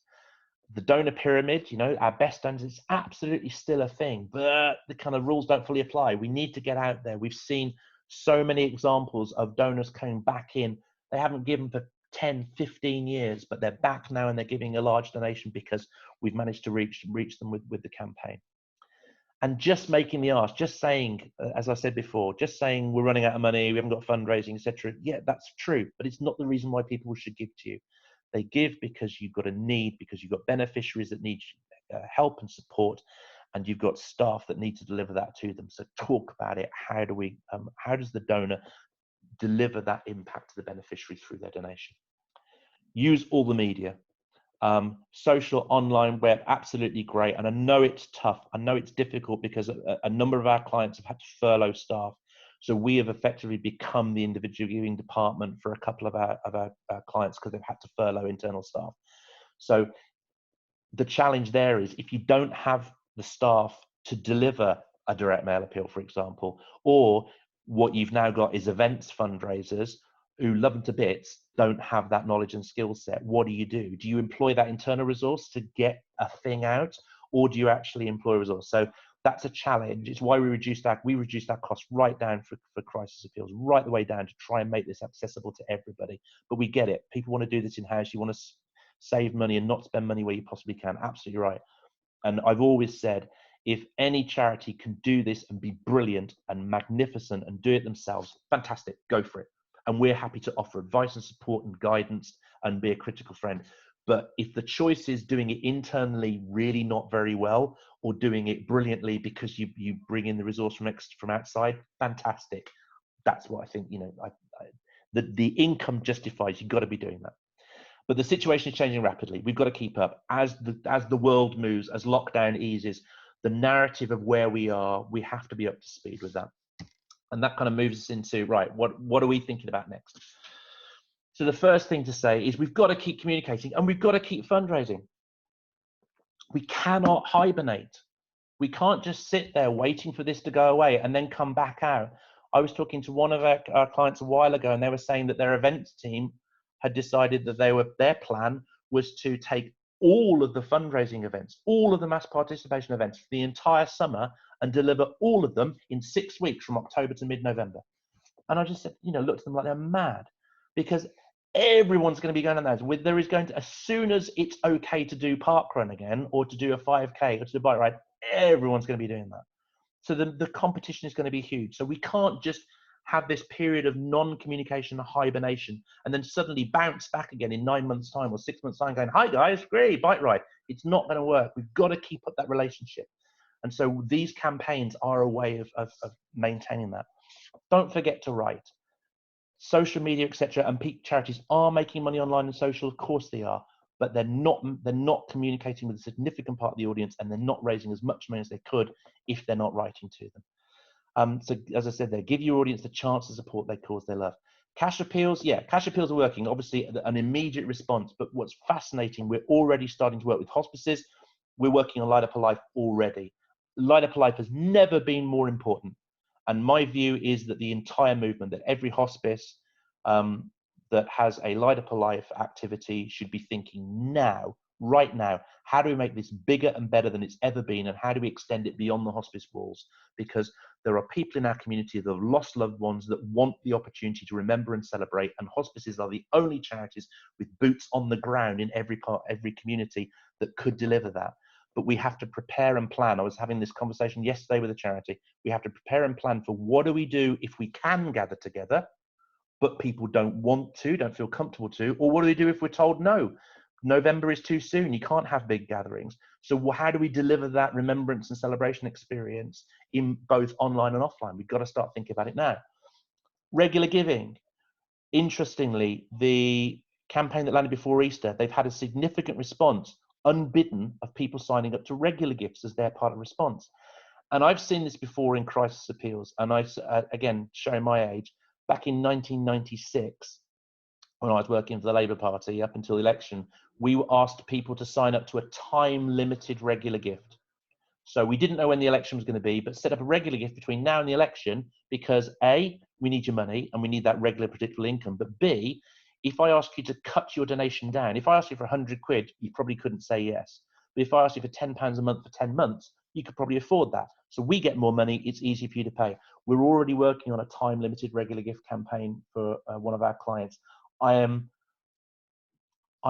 The donor pyramid, you know, our best donors, it's absolutely still a thing, but the kind of rules don't fully apply. We need to get out there. We've seen so many examples of donors coming back in. They haven't given for 10, 15 years, but they're back now and they're giving a large donation because we've managed to reach them with the campaign. And just making the ask, just saying, as I said before, just saying we're running out of money, we haven't got fundraising, etc. Yeah, that's true, but it's not the reason why people should give to you. They give because you've got a need, because you've got beneficiaries that need help and support. and you've got staff that need to deliver that to them. So talk about it. How does the donor deliver that impact to the beneficiary through their donation? Use all the media. Social, online, web, absolutely great. And I know it's tough. I know it's difficult because a number of our clients have had to furlough staff. So we have effectively become the individual giving department for a couple of our clients because they've had to furlough internal staff. So the challenge there is if you don't have the staff to deliver a direct mail appeal, for example, or what you've now got is events fundraisers who love them to bits, don't have that knowledge and skill set. What do? Do you employ that internal resource to get a thing out, or do you actually employ a resource? So that's a challenge. It's why we reduced our costs right down for crisis appeals, right the way down to try and make this accessible to everybody. But we get it. People want to do this in-house. You want to save money and not spend money where you possibly can. Absolutely right. And I've always said, if any charity can do this and be brilliant and magnificent and do it themselves, fantastic, go for it. And we're happy to offer advice and support and guidance and be a critical friend. But if the choice is doing it internally really not very well, or doing it brilliantly because you bring in the resource from outside, fantastic. That's what I think, the income justifies, you've got to be doing that. But the situation is changing rapidly. We've got to keep up. As the world moves, as lockdown eases, the narrative of where we are, we have to be up to speed with that. And that kind of moves us into, right, what are we thinking about next? So the first thing to say is we've got to keep communicating and we've got to keep fundraising. We cannot hibernate. We can't just sit there waiting for this to go away and then come back out. I was talking to one of our clients a while ago, and they were saying that their events team had decided that their plan was to take all of the fundraising events, all of the mass participation events for the entire summer and deliver all of them in 6 weeks from October to mid-November. And I just said, looked at them like they're mad, because everyone's going to be going on those. There is going to, as soon as it's okay to do parkrun again, or to do a 5K or to do a bike ride, everyone's going to be doing that. So the competition is going to be huge. So we can't just have this period of non-communication and hibernation and then suddenly bounce back again in 9 months' time or 6 months' time going, hi guys, great, bike ride. It's not going to work. We've got to keep up that relationship. And so these campaigns are a way of maintaining that. Don't forget to write. Social media, etc., and peak charities are making money online and social. Of course they are, but they're not communicating with a significant part of the audience, and they're not raising as much money as they could if they're not writing to them. So as I said, they give your audience the chance to support their cause they love. Cash appeals, yeah, cash appeals are working. Obviously, an immediate response. But what's fascinating, we're already starting to work with hospices. We're working on Light Up a Life already. Light Up a Life has never been more important. And my view is that the entire movement, that every hospice that has a Light Up a Life activity should be thinking now, right now, how do we make this bigger and better than it's ever been, and how do we extend it beyond the hospice walls? Because there are people in our community that have lost loved ones that want the opportunity to remember and celebrate, and hospices are the only charities with boots on the ground in every community that could deliver that. But we have to prepare and plan. I was having this conversation yesterday with a charity. We have to prepare and plan for what do we do if we can gather together, but people don't want to, don't feel comfortable to, or what do we do if we're told no? November is too soon, you can't have big gatherings. So how do we deliver that remembrance and celebration experience in both online and offline? We've got to start thinking about it now. Regular giving. Interestingly, the campaign that landed before Easter, they've had a significant response, unbidden, of people signing up to regular gifts as their part of response. And I've seen this before in crisis appeals, and again, showing my age, back in 1996, when I was working for the Labour Party up until the election, we asked people to sign up to a time-limited regular gift. So we didn't know when the election was going to be, but set up a regular gift between now and the election because A, we need your money and we need that regular predictable income. But B, if I ask you to cut your donation down, if I asked you for 100 quid, you probably couldn't say yes. But if I asked you for £10 a month for 10 months, you could probably afford that. So we get more money, it's easy for you to pay. We're already working on a time-limited regular gift campaign for one of our clients. I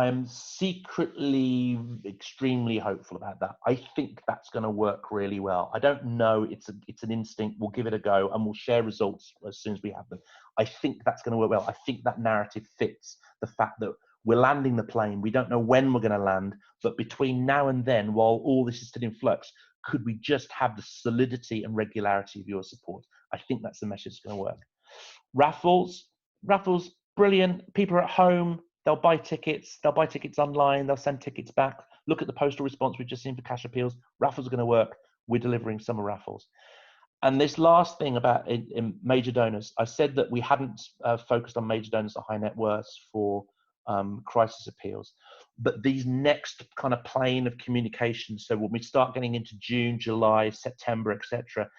am secretly extremely hopeful about that. I think that's going to work really well. I don't know, it's an instinct. We'll give it a go and we'll share results as soon as we have them. I think that's going to work well. I think that narrative fits the fact that we're landing the plane. We don't know when we're going to land, but between now and then, while all this is still in flux, Could we just have the solidity and regularity of your support? I think that's the message that's going to work. Raffles, brilliant. People are at home. They'll buy tickets online. They'll send tickets back. Look at the postal response we've just seen for cash appeals. Raffles are going to work. We're delivering summer raffles. And this last thing about in major donors, I said that we hadn't focused on major donors at high net worths for crisis appeals, but these next kind of plane of communication, so when we start getting into June, July, September, etc.,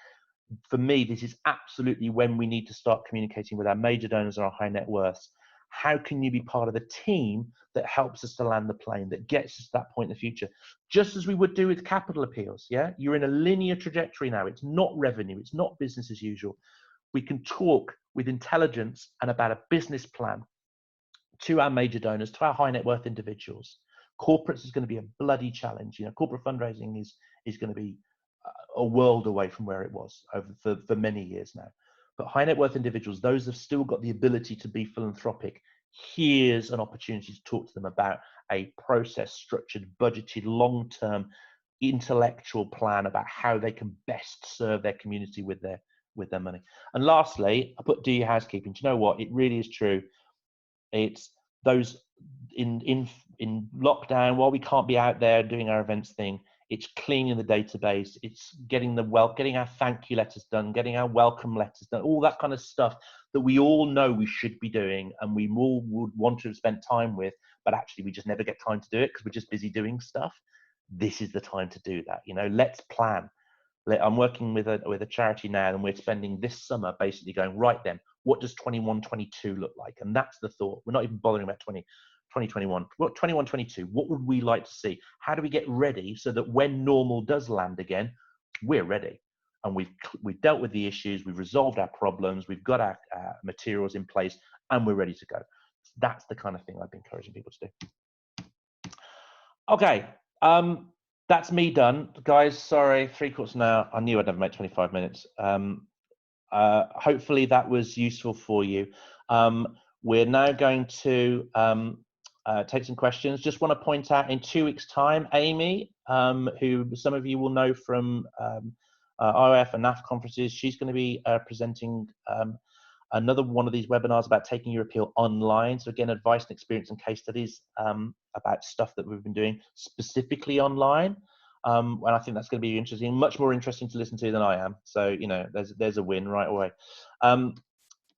for me, this is absolutely when we need to start communicating with our major donors and our high net worths. How can you be part of the team that helps us to land the plane, that gets us to that point in the future? Just as we would do with capital appeals, yeah? You're in a linear trajectory now. It's not revenue. It's not business as usual. We can talk with intelligence and about a business plan to our major donors, to our high net worth individuals. Corporates is going to be a bloody challenge. You know, corporate fundraising is going to be a world away from where it was for many years now. But high net worth individuals, those have still got the ability to be philanthropic. Here's an opportunity to talk to them about a process, structured, budgeted, long-term, intellectual plan about how they can best serve their community with their money. And lastly, I put do your housekeeping. Do you know what? It really is true. It's those in lockdown, while we can't be out there doing our events thing, it's cleaning the database, it's getting our thank you letters done, getting our welcome letters done, all that kind of stuff that we all know we should be doing and we all would want to have spent time with, but actually we just never get time to do it because we're just busy doing stuff. This is the time to do that. You know, let's plan. I'm working with a charity now, and we're spending this summer basically going, right then, what does 21-22 look like? And that's the thought. We're not even bothering about 2021. What 21-22? What would we like to see? How do we get ready so that when normal does land again, we're ready? And we've dealt with the issues, we've resolved our problems, we've got our materials in place, and we're ready to go. That's the kind of thing I've been encouraging people to do. Okay. That's me done, guys. Sorry, 3/4 an hour. I knew I'd never make 25 minutes. Hopefully that was useful for you. We're now going to take some questions. Just want to point out, in 2 weeks' time, Amy, who some of you will know from IOF and NAF conferences, she's going to be presenting another one of these webinars about taking your appeal online. So again, advice and experience and case studies about stuff that we've been doing specifically online. And I think that's going to be interesting, much more interesting to listen to than I am. So, you know, there's a win right away.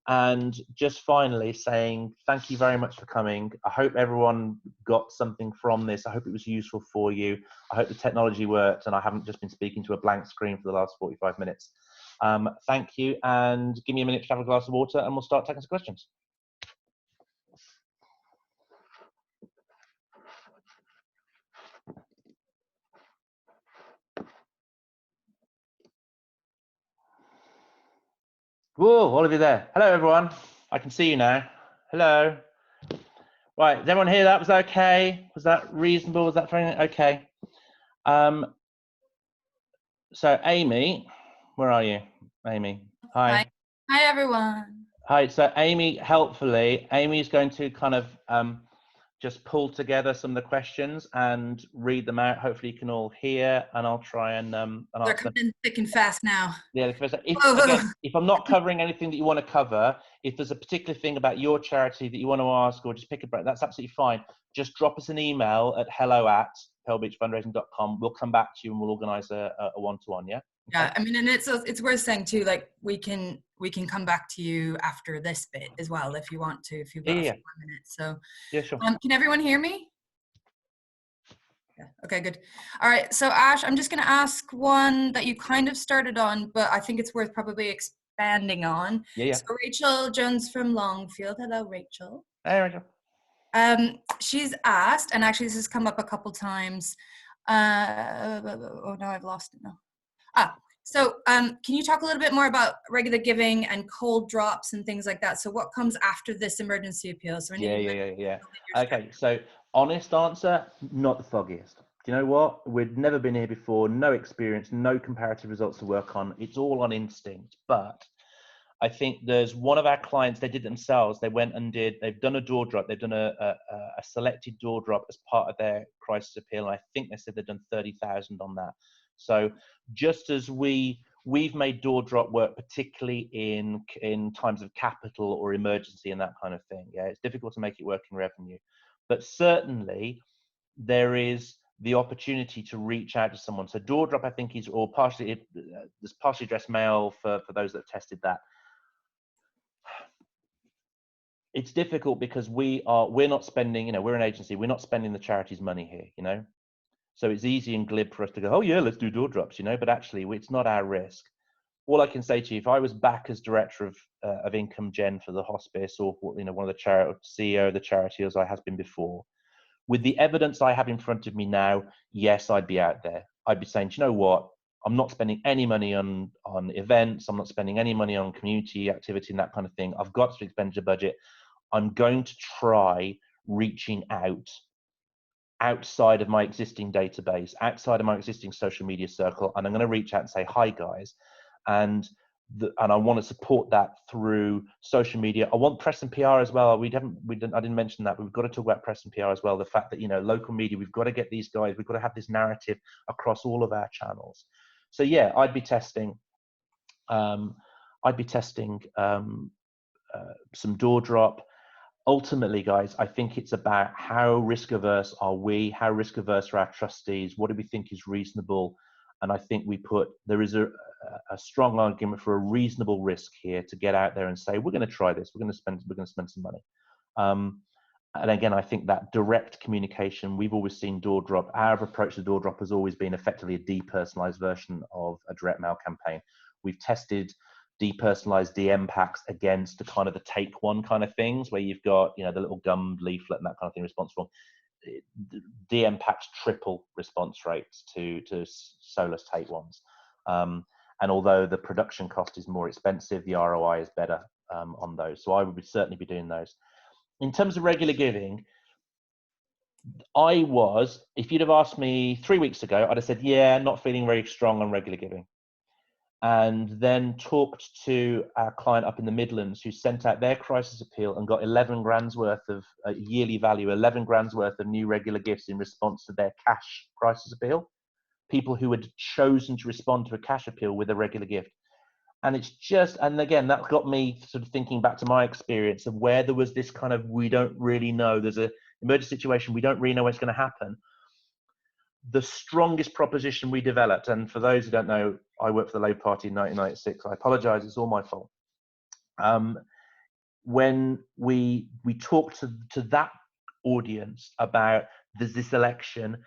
And just finally saying thank you very much for coming. I hope everyone got something from this. I hope it was useful for you. I hope the technology worked and I haven't just been speaking to a blank screen for the last 45 minutes. Thank you, and give me a minute to have a glass of water and we'll start taking some questions. Whoa, all of you there. Hello, everyone. I can see you now. Hello. Right, did everyone hear that? Was that okay? Was that reasonable? Was that fine? Okay. So Amy, where are you? Amy, hi. Hi, everyone. Hi, so Amy, helpfully, Amy's going to kind of just pull together some of the questions and read them out. Hopefully you can all hear, and I'll try and They're coming in thick and fast now. Yeah, if I'm not covering anything that you want to cover, if there's a particular thing about your charity that you want to ask or just pick a break, that's absolutely fine. Just drop us an email at hello@pebblebeachfundraising.com. We'll come back to you and we'll organize a one-to-one, yeah? Okay. Yeah, I mean, and it's worth saying too, like we can come back to you after this bit as well if you want to, if you've got a few more minutes. So yeah, sure. Can everyone hear me? Yeah. Okay, good. All right. So Ash, I'm just going to ask one that you kind of started on, but I think it's worth probably expanding on. Yeah. So Rachel Jones from Longfield. Hello, Rachel. Hey, Rachel. She's asked, and actually this has come up a couple times. Oh no, I've lost it now. So can you talk a little bit more about regular giving and cold drops and things like that? So what comes after this emergency appeal? So Yeah. Okay, so honest answer, not the foggiest. Do you know what? We'd never been here before, no experience, no comparative results to work on. It's all on instinct. But I think there's one of our clients, they did it themselves. They've done a door drop. They've done a selected door drop as part of their crisis appeal. And I think they said they've done 30,000 on that. So just as we've made door drop work, particularly in times of capital or emergency and that kind of thing. Yeah, it's difficult to make it work in revenue, but certainly there is the opportunity to reach out to someone. So door drop, I think, is, or partially, there's partially addressed mail for those that have tested that. It's difficult because we're not spending, we're an agency, we're not spending the charity's money here, So it's easy and glib for us to go, oh yeah, let's do door drops, but actually it's not our risk. All I can say to you, if I was back as director of income gen for the hospice, or one of the CEO of the charity as I has been before, with the evidence I have in front of me now, yes, I'd be out there. I'd be saying, do you know what? I'm not spending any money on events. I'm not spending any money on community activity and that kind of thing. I've got to expenditure budget. I'm going to try reaching out outside of my existing database, outside of my existing social media circle, and I'm going to reach out and say, hi guys, and I want to support that through social media. I want press and PR as well. I didn't mention that, but we've got to talk about press and PR as well. The fact that local media, we've got to get these guys, we've got to have this narrative across all of our channels. So yeah, I'd be testing some door drop. Ultimately, guys, I think it's about how risk averse are we, how risk averse are our trustees, what do we think is reasonable? And I think there is a strong argument for a reasonable risk here to get out there and say, we're going to try this, we're going to spend some money. And again, I think that direct communication, we've always seen door drop. Our approach to door drop has always been effectively a depersonalized version of a direct mail campaign. We've tested depersonalized DM packs against the kind of the take one kind of things where you've got, the little gummed leaflet and that kind of thing response form. DM packs triple response rates to solus take ones. And although the production cost is more expensive, the ROI is better on those. So I would certainly be doing those. In terms of regular giving, if you'd have asked me 3 weeks ago, I'd have said, yeah, not feeling very strong on regular giving. And then talked to our client up in the Midlands who sent out their crisis appeal and got 11 grand's worth of yearly value, 11 grand's worth of new regular gifts in response to their cash crisis appeal. People who had chosen to respond to a cash appeal with a regular gift. And and again, that got me sort of thinking back to my experience of where there was this kind of, we don't really know, there's an emergency situation, we don't really know what's going to happen. The strongest proposition we developed, and for those who don't know, I worked for the Labour Party in 1996. I apologise, it's all my fault. When we talked to that audience about there's this election,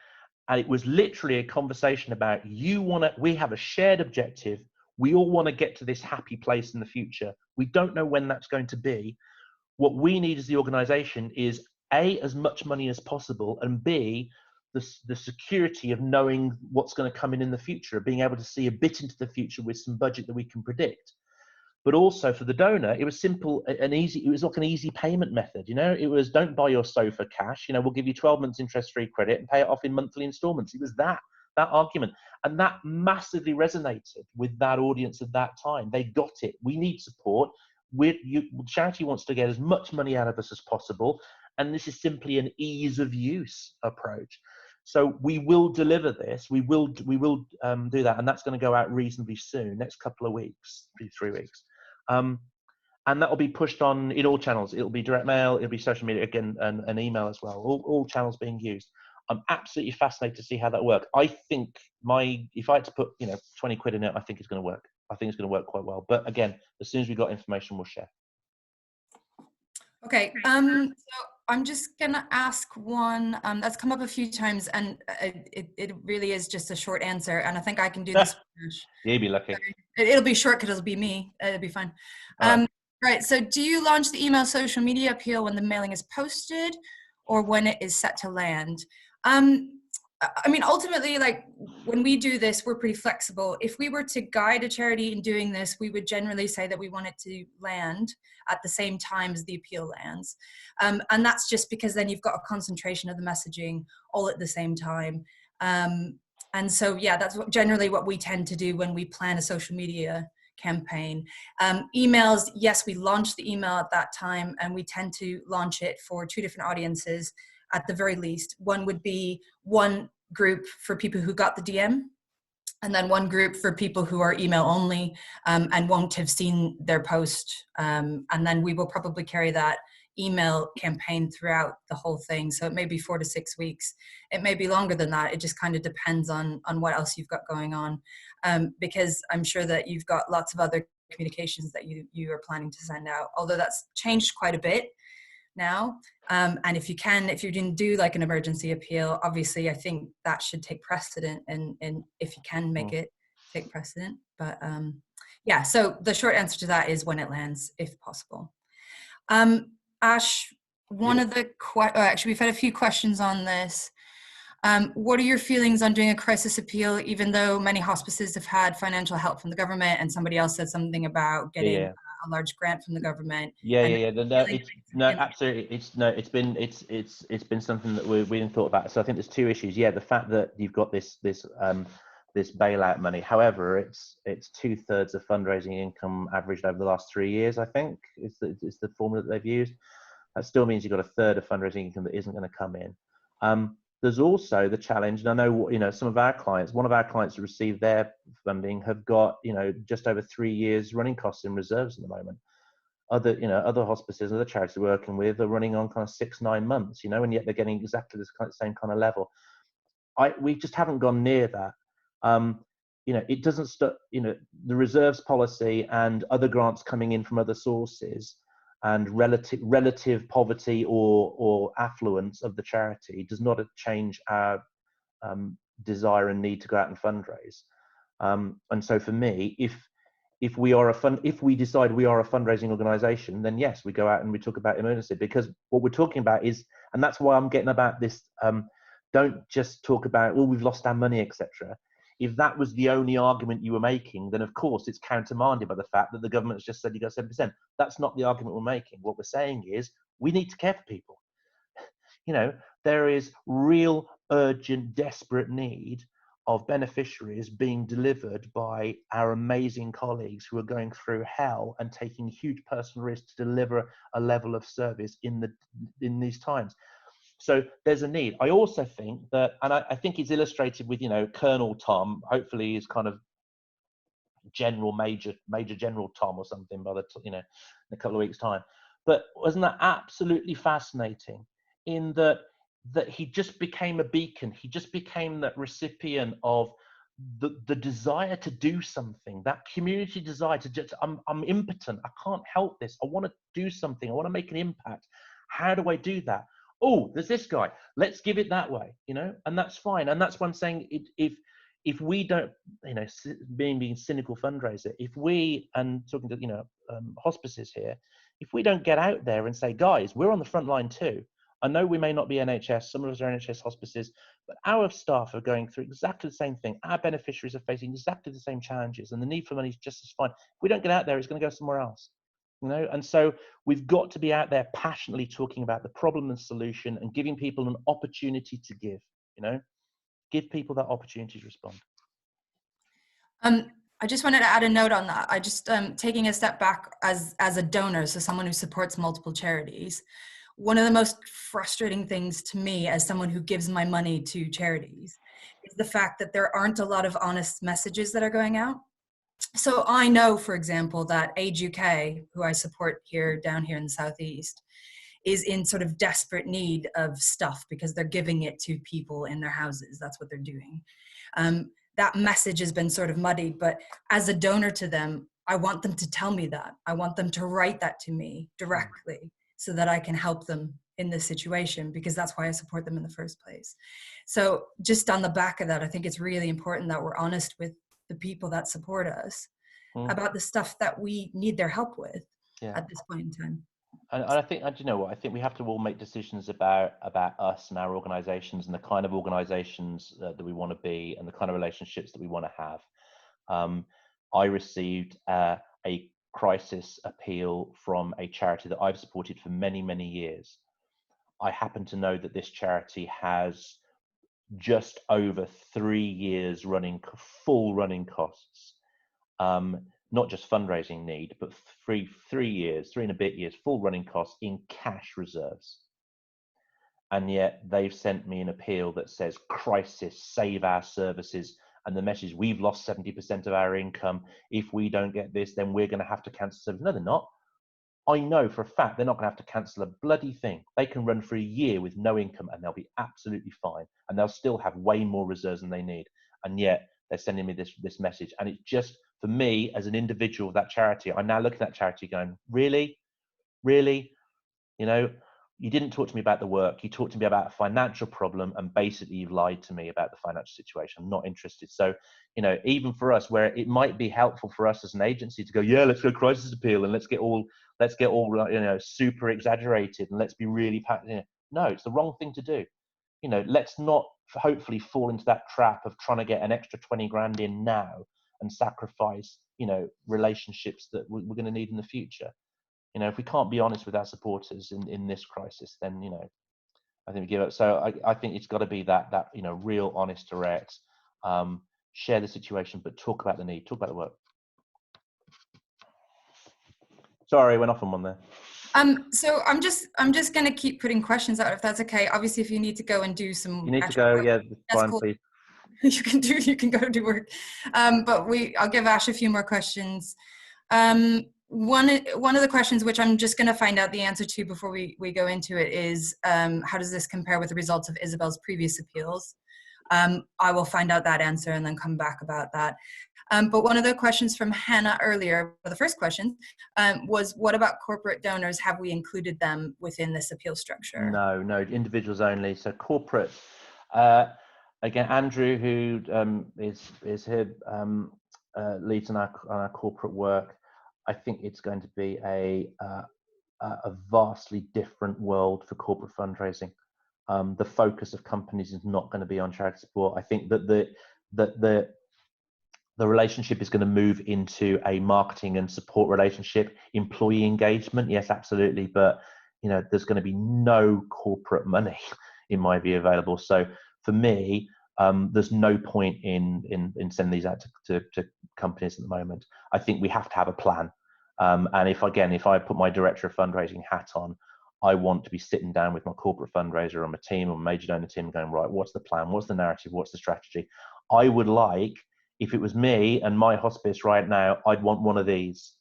and it was literally a conversation about we have a shared objective. We all want to get to this happy place in the future. We don't know when that's going to be. What we need as the organisation is A, as much money as possible, and B, the security of knowing what's going to come in the future, being able to see a bit into the future with some budget that we can predict. But also for the donor, it was simple and easy. It was like an easy payment method. It was, don't buy your sofa cash. We'll give you 12 months interest-free credit and pay it off in monthly installments. It was that argument. And that massively resonated with that audience at that time. They got it. We need support. Charity wants to get as much money out of us as possible. And this is simply an ease of use approach. So we will deliver this. We will do that, and that's going to go out reasonably soon, next couple of weeks, 3 weeks, and that will be pushed on in all channels. It'll be direct mail, it'll be social media again, and email as well. All channels being used. I'm absolutely fascinated to see how that works. I think if I had to put 20 quid in it, I think it's going to work. I think it's going to work quite well. But again, as soon as we got information, we'll share. Okay. So I'm just gonna ask one that's come up a few times, and it really is just a short answer, and I think I can do this. Yeah, you'd be lucky. It'll be short because it'll be me. It'll be fine. Right. So, do you launch the email social media appeal when the mailing is posted, or when it is set to land? I mean, ultimately, like when we do this, we're pretty flexible. If we were to guide a charity in doing this, we would generally say that we want it to land at the same time as the appeal lands. And that's just because then you've got a concentration of the messaging all at the same time. And so, yeah, that's generally what we tend to do when we plan a social media campaign. Emails, yes, we launch the email at that time, and we tend to launch it for 2 different audiences at the very least. One would be one group for people who got the DM, and then one group for people who are email only and won't have seen their post. And then we will probably carry that email campaign throughout the whole thing. So it may be 4 to 6 weeks. It may be longer than that. It just kind of depends on what else you've got going on. Because I'm sure that you've got lots of other communications that you are planning to send out, although that's changed quite a bit now. And if you didn't do like an emergency appeal, obviously I think that should take precedent, and if you can make it take precedent. But yeah, so the short answer to that is when it lands, if possible. Ash, one of the actually we've had a few questions on this. What are your feelings on doing a crisis appeal, even though many hospices have had financial help from the government, and somebody else said something about getting a large grant from the government? No, absolutely. It's been something that we didn't thought about. So I think there's two issues. Yeah, the fact that you've got this bailout money. However, it's 2/3 of fundraising income averaged over the last 3 years. I think is the formula that they've used. That still means you've got 1/3 of fundraising income that isn't going to come in. There's also the challenge, and I know, some of our clients, one of our clients who received their funding have got, just over 3 years running costs in reserves at the moment. Other hospices, other charities we're working with are running on kind of 6-9 months, and yet they're getting exactly the same kind of level. We just haven't gone near that. It doesn't the reserves policy and other grants coming in from other sources and relative poverty or affluence of the charity does not change our desire and need to go out and fundraise. And so for me, if we decide we are a fundraising organisation, then yes, we go out and we talk about emergency, because what we're talking about is, and that's why I'm getting about this. Don't just talk about, well, we've lost our money, etc. If that was the only argument you were making, then of course it's countermanded by the fact that the government's just said you got 7%. That's not the argument we're making. What we're saying is we need to care for people. There is real, urgent, desperate need of beneficiaries being delivered by our amazing colleagues who are going through hell and taking huge personal risks to deliver a level of service in these times. So there's a need. I also think that, and I think it's illustrated with, Colonel Tom, hopefully is kind of Major General Tom or something by in a couple of weeks' time. But wasn't that absolutely fascinating in that he just became a beacon. He just became that recipient of the desire to do something, that community desire to just, I'm impotent. I can't help this. I want to do something. I want to make an impact. How do I do that? Oh, there's this guy. Let's give it that way, and that's fine. And that's why I'm saying if we don't, being cynical fundraiser, if we, and talking to, hospices here, if we don't get out there and say, guys, we're on the front line too. I know we may not be NHS, some of us are NHS hospices, but our staff are going through exactly the same thing. Our beneficiaries are facing exactly the same challenges, and the need for money is just as fine. If we don't get out there, it's going to go somewhere else. And so we've got to be out there passionately talking about the problem and solution and giving people an opportunity to give people that opportunity to respond. I just wanted to add a note on that. I just taking a step back as a donor, so someone who supports multiple charities. One of the most frustrating things to me as someone who gives my money to charities is the fact that there aren't a lot of honest messages that are going out. So I know, for example, that Age UK, who I support down here in the Southeast, is in sort of desperate need of stuff because they're giving it to people in their houses. That's what they're doing. That message has been sort of muddied, but as a donor to them, I want them to tell me that. I want them to write that to me directly so that I can help them in this situation, because that's why I support them in the first place. So just on the back of that, I think it's really important that we're honest with the people that support us about the stuff that we need their help with at this point in time. And I think, and you know what, I think we have to all make decisions about us and our organisations and the kind of organisations that we want to be and the kind of relationships that we want to have. I received a crisis appeal from a charity that I've supported for many, many years. I happen to know that this charity has just over 3 years full running costs. Not just fundraising need, but 3 and a bit years, full running costs in cash reserves. And yet they've sent me an appeal that says crisis, save our services, and the message, we've lost 70% of our income. If we don't get this, then we're going to have to cancel service. No, they're not. I know for a fact they're not going to have to cancel a bloody thing. They can run for a year with no income and they'll be absolutely fine. And they'll still have way more reserves than they need. And yet they're sending me this message. And it's just, for me, as an individual of that charity, I'm now looking at that charity going, really? Really? You know, you didn't talk to me about the work. You talked to me about a financial problem, and basically you've lied to me about the financial situation. I'm not interested. So, you know, even for us, where it might be helpful for us as an agency to go, yeah, let's go crisis appeal and let's get all you know, super exaggerated and let's be really, you know, no, it's the wrong thing to do. You know, let's not hopefully fall into that trap of trying to get an extra 20 grand in now and sacrifice, you know, relationships that we're going to need in the future. You know, if we can't be honest with our supporters in this crisis, then, you know, I think we give up. So I think it's got to be that, you know, real, honest, direct, share the situation, but talk about the need, talk about the work. Sorry, went off on one there. So I'm just going to keep putting questions out if that's okay. Obviously, if you need to go and do some, You need to go, work, yeah, that's fine, cool. please. You can go do work. But I'll give Ash a few more questions. One of the questions, which I'm just going to find out the answer to before we go into it, is how does this compare with the results of Isabel's previous appeals? I will find out that answer and then come back about that. But one of the questions from Hannah earlier, the first question, was what about corporate donors? Have we included them within this appeal structure? No, individuals only. So corporate, again, Andrew, who is here, leads on our corporate work. I think it's going to be a vastly different world for corporate fundraising. The focus of companies is not going to be on charity support. I think that the relationship is going to move into a marketing and support relationship. Employee engagement, yes, absolutely, but you know, there's going to be no corporate money, in my view, available. So for me, there's no point in sending these out to companies at the moment. I think we have to have a plan. And if I put my director of fundraising hat on, I want to be sitting down with my corporate fundraiser or my team or major donor team going, right, what's the plan? What's the narrative? What's the strategy? I would like, if it was me and my hospice right now, I'd want one of these.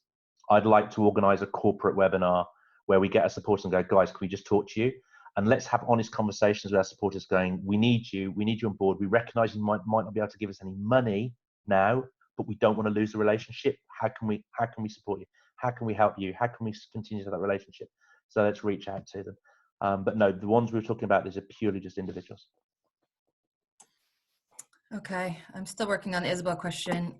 I'd like to organize a corporate webinar where we get our supporters and go, guys, can we just talk to you? And let's have honest conversations with our supporters going, we need you on board. We recognize you might not be able to give us any money now, but we don't want to lose the relationship. How can we support you? How can we help you? How can we continue that relationship? So let's reach out to them. But no, the ones we were talking about, these are purely just individuals. Okay, I'm still working on the Isabel question.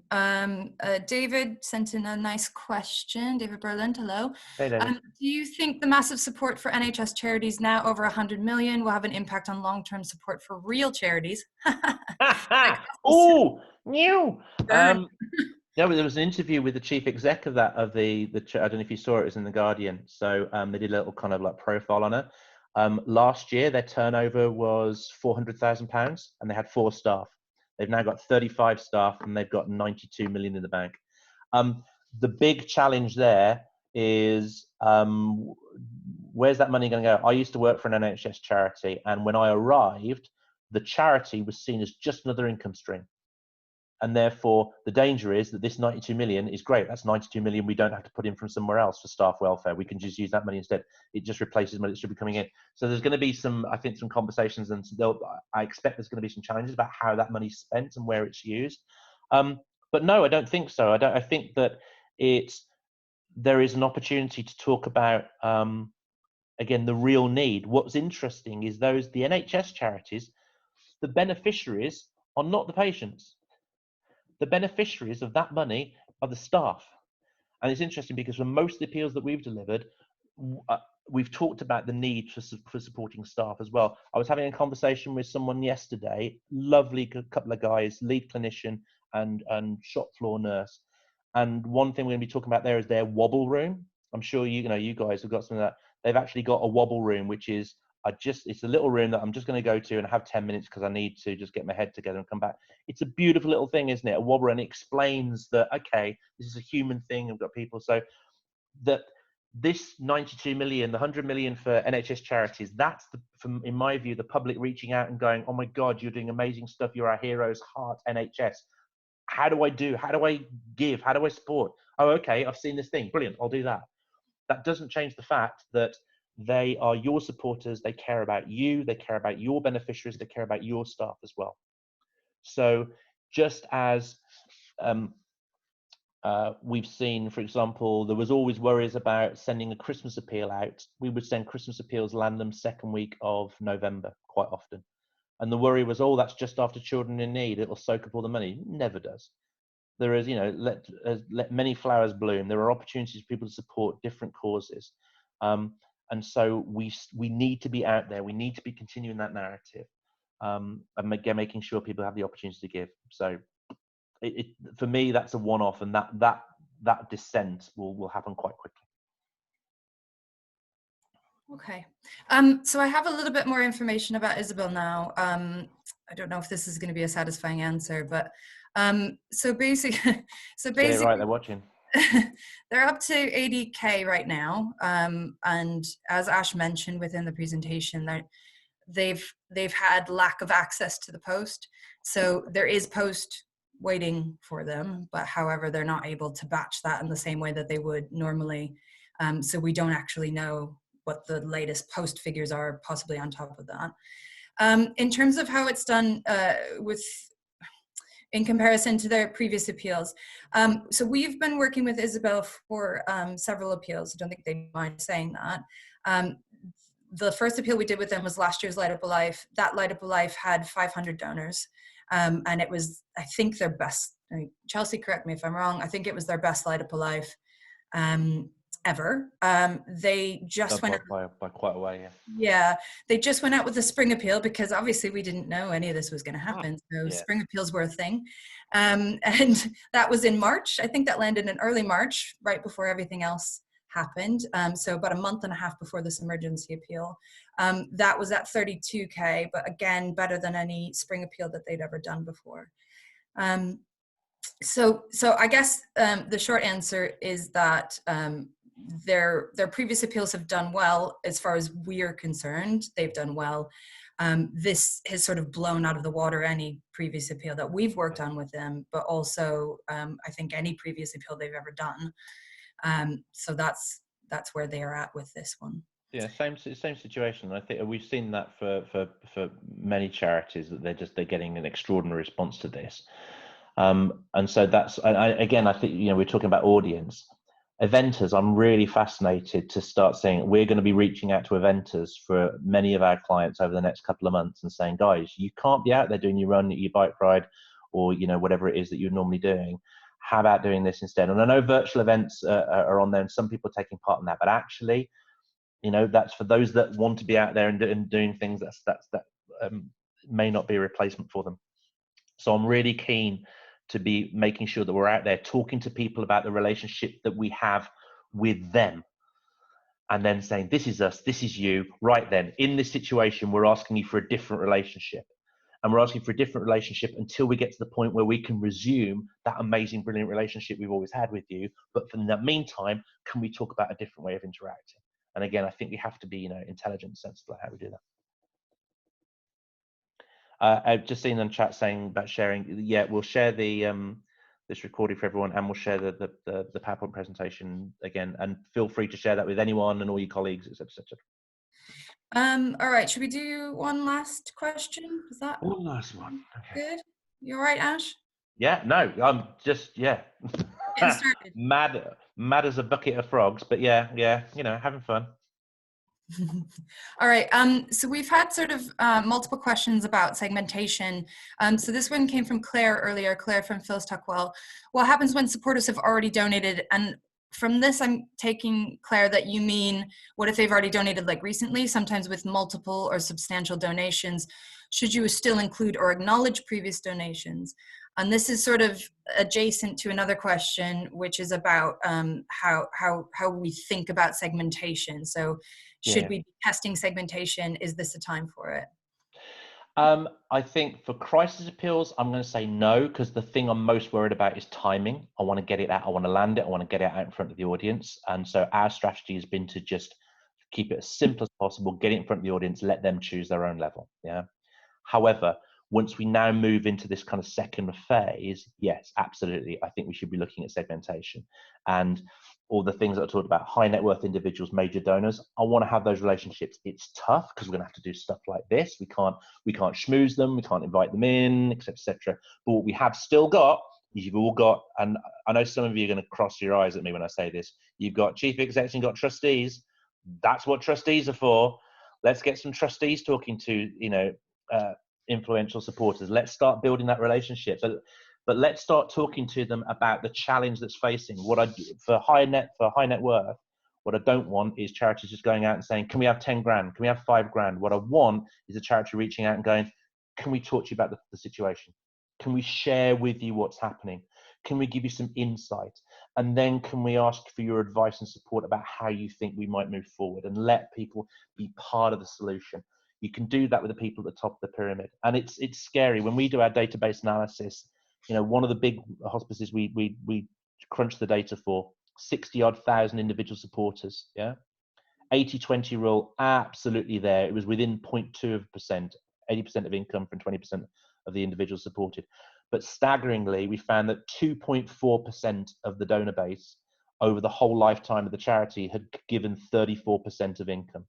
David sent in a nice question. David Berland, hello. Hey, David. Do you think the massive support for NHS charities, now over 100 million, will have an impact on long-term support for real charities? Oh, new. Yeah, there was an interview with the chief exec of the I don't know if you saw it, it was in the Guardian. So they did a little kind of like profile on her. Last year, their turnover was £400,000 and they had 4 staff. They've now got 35 staff and they've got 92 million in the bank. The big challenge there is where's that money going to go? I used to work for an NHS charity, and when I arrived, the charity was seen as just another income stream. And therefore, the danger is that this 92 million is great. That's 92 million we don't have to put in from somewhere else for staff welfare. We can just use that money instead. It just replaces money that should be coming in. So there's going to be some conversations, and I expect there's going to be some challenges about how that money's spent and where it's used. But no, I don't think so. I think that there is an opportunity to talk about, again, the real need. What's interesting is the NHS charities, the beneficiaries are not the patients. The beneficiaries of that money are the staff. And it's interesting because for most of the appeals that we've delivered, we've talked about the need for supporting staff as well. I was having a conversation with someone yesterday, lovely couple of guys, lead clinician and shop floor nurse. And one thing we're going to be talking about there is their wobble room. I'm sure you guys have got some of that. They've actually got a wobble room, which is it's a little room that I'm just going to go to and have 10 minutes because I need to just get my head together and come back. It's a beautiful little thing, isn't it? A wobble, and it explains that, okay, this is a human thing. We've got people. So that this 92 million, the 100 million for NHS charities, that's in my view, the public reaching out and going, oh my God, you're doing amazing stuff. You're our heroes, heart, NHS. how do I give? How do I support? Oh, okay, I've seen this thing. Brilliant. I'll do that. That doesn't change the fact that they are your supporters. They care about you. They care about your beneficiaries. They care about your staff as well. So just as we've seen, for example, there was always worries about sending a Christmas appeal out. We would send Christmas appeals, land them second week of November quite often. And the worry was, oh, that's just after children in need. It'll soak up all the money. It never does. There is, let many flowers bloom. There are opportunities for people to support different causes. And so we need to be out there. We need to be continuing that narrative, and again, making sure people have the opportunity to give. So for me, that's a one-off, and that descent will happen quite quickly. Okay. So I have a little bit more information about Isabel now. I don't know if this is going to be a satisfying answer, but so basically, Get it right, they're watching. they're up to 80K right now, and as Ash mentioned within the presentation, they've had lack of access to the post, so there is post waiting for them, but however, they're not able to batch that in the same way that they would normally. So we don't actually know what the latest post figures are, possibly on top of that. In terms of how it's done in comparison to their previous appeals. So we've been working with Isabel for several appeals. I don't think they mind saying that. The first appeal we did with them was last year's Light Up a Life. That Light Up a Life had 500 donors. And it was, I think, their best. Chelsea, correct me if I'm wrong. I think it was their best Light Up a Life ever. They just went out by quite a way. Yeah, they just went out with the spring appeal because obviously we didn't know any of this was going to happen. So spring appeals were a thing, and that was in March. I think that landed in early March, right before everything else happened. So about a month and a half before this emergency appeal. That was at 32K, but again, better than any spring appeal that they'd ever done before. So I guess the short answer is that their previous appeals have done well as far as we're concerned. They've done well. This has sort of blown out of the water any previous appeal that we've worked on with them, but also I think any previous appeal they've ever done. So that's where they are at with this one. Yeah, same situation. I think we've seen that for many charities, that they're getting an extraordinary response to this. And so that's, again, I think, we're talking about audience. Eventers, I'm really fascinated to start saying we're going to be reaching out to eventers for many of our clients over the next couple of months and saying, guys, you can't be out there doing your run, your bike ride, or whatever it is that you're normally doing. How about doing this instead? And I know virtual events are on there, and some people are taking part in that, but actually, that's for those that want to be out there and doing things that may not be a replacement for them. So I'm really keen to be making sure that we're out there talking to people about the relationship that we have with them, and then saying, this is us, this is you. Right then, in this situation, we're asking you for a different relationship, and we're asking for a different relationship until we get to the point where we can resume that amazing, brilliant relationship we've always had with you. But for the meantime, can we talk about a different way of interacting? And again, I think we have to be, intelligent and sensible about how we do that. I've just seen in chat saying about sharing. Yeah, we'll share the this recording for everyone, and we'll share the PowerPoint presentation again. And feel free to share that with anyone and all your colleagues, etc., etc. All right, should we do one last question? Is that one last one? Okay. Good. You all right, Ash? Yeah. No, I'm just Getting started. mad as a bucket of frogs, but yeah, having fun. All right, so we've had sort of multiple questions about segmentation. So this one came from Claire earlier, Claire from Phil's Tuckwell. What happens when supporters have already donated? And from this, I'm taking, Claire, that you mean, what if they've already donated like recently, sometimes with multiple or substantial donations? Should you still include or acknowledge previous donations? And this is sort of adjacent to another question, which is about how we think about segmentation. So should we be testing segmentation? Is this a time for it? I think for crisis appeals, I'm going to say no, because the thing I'm most worried about is timing. I want to get it out. I want to land it. I want to get it out in front of the audience. And so our strategy has been to just keep it as simple as possible, get it in front of the audience, let them choose their own level. Yeah. However, Once we now move into this kind of second phase, yes, absolutely, I think we should be looking at segmentation and all the things that I talked about, high net worth individuals, major donors. I want to have those relationships. It's tough because we're going to have to do stuff like this. We can't schmooze them, we can't invite them in, etc. But what we have still got is you've all got, and I know some of you are going to cross your eyes at me when I say this, you've got chief execs and you've got trustees. That's what trustees are for. Let's get some trustees talking to, influential supporters. Let's start building that relationship. But let's start talking to them about the challenge that's facing. For high net worth, what I don't want is charities just going out and saying, can we have 10 grand? Can we have 5 grand? What I want is a charity reaching out and going, can we talk to you about the situation? Can we share with you what's happening? Can we give you some insight? And then can we ask for your advice and support about how you think we might move forward, and let people be part of the solution? You can do that with the people at the top of the pyramid. And it's scary. When we do our database analysis, one of the big hospices we crunch the data for, 60-odd thousand individual supporters, 80-20 rule, absolutely there. It was within 0.2%, 80% of income from 20% of the individuals supported. But staggeringly, we found that 2.4% of the donor base over the whole lifetime of the charity had given 34% of income.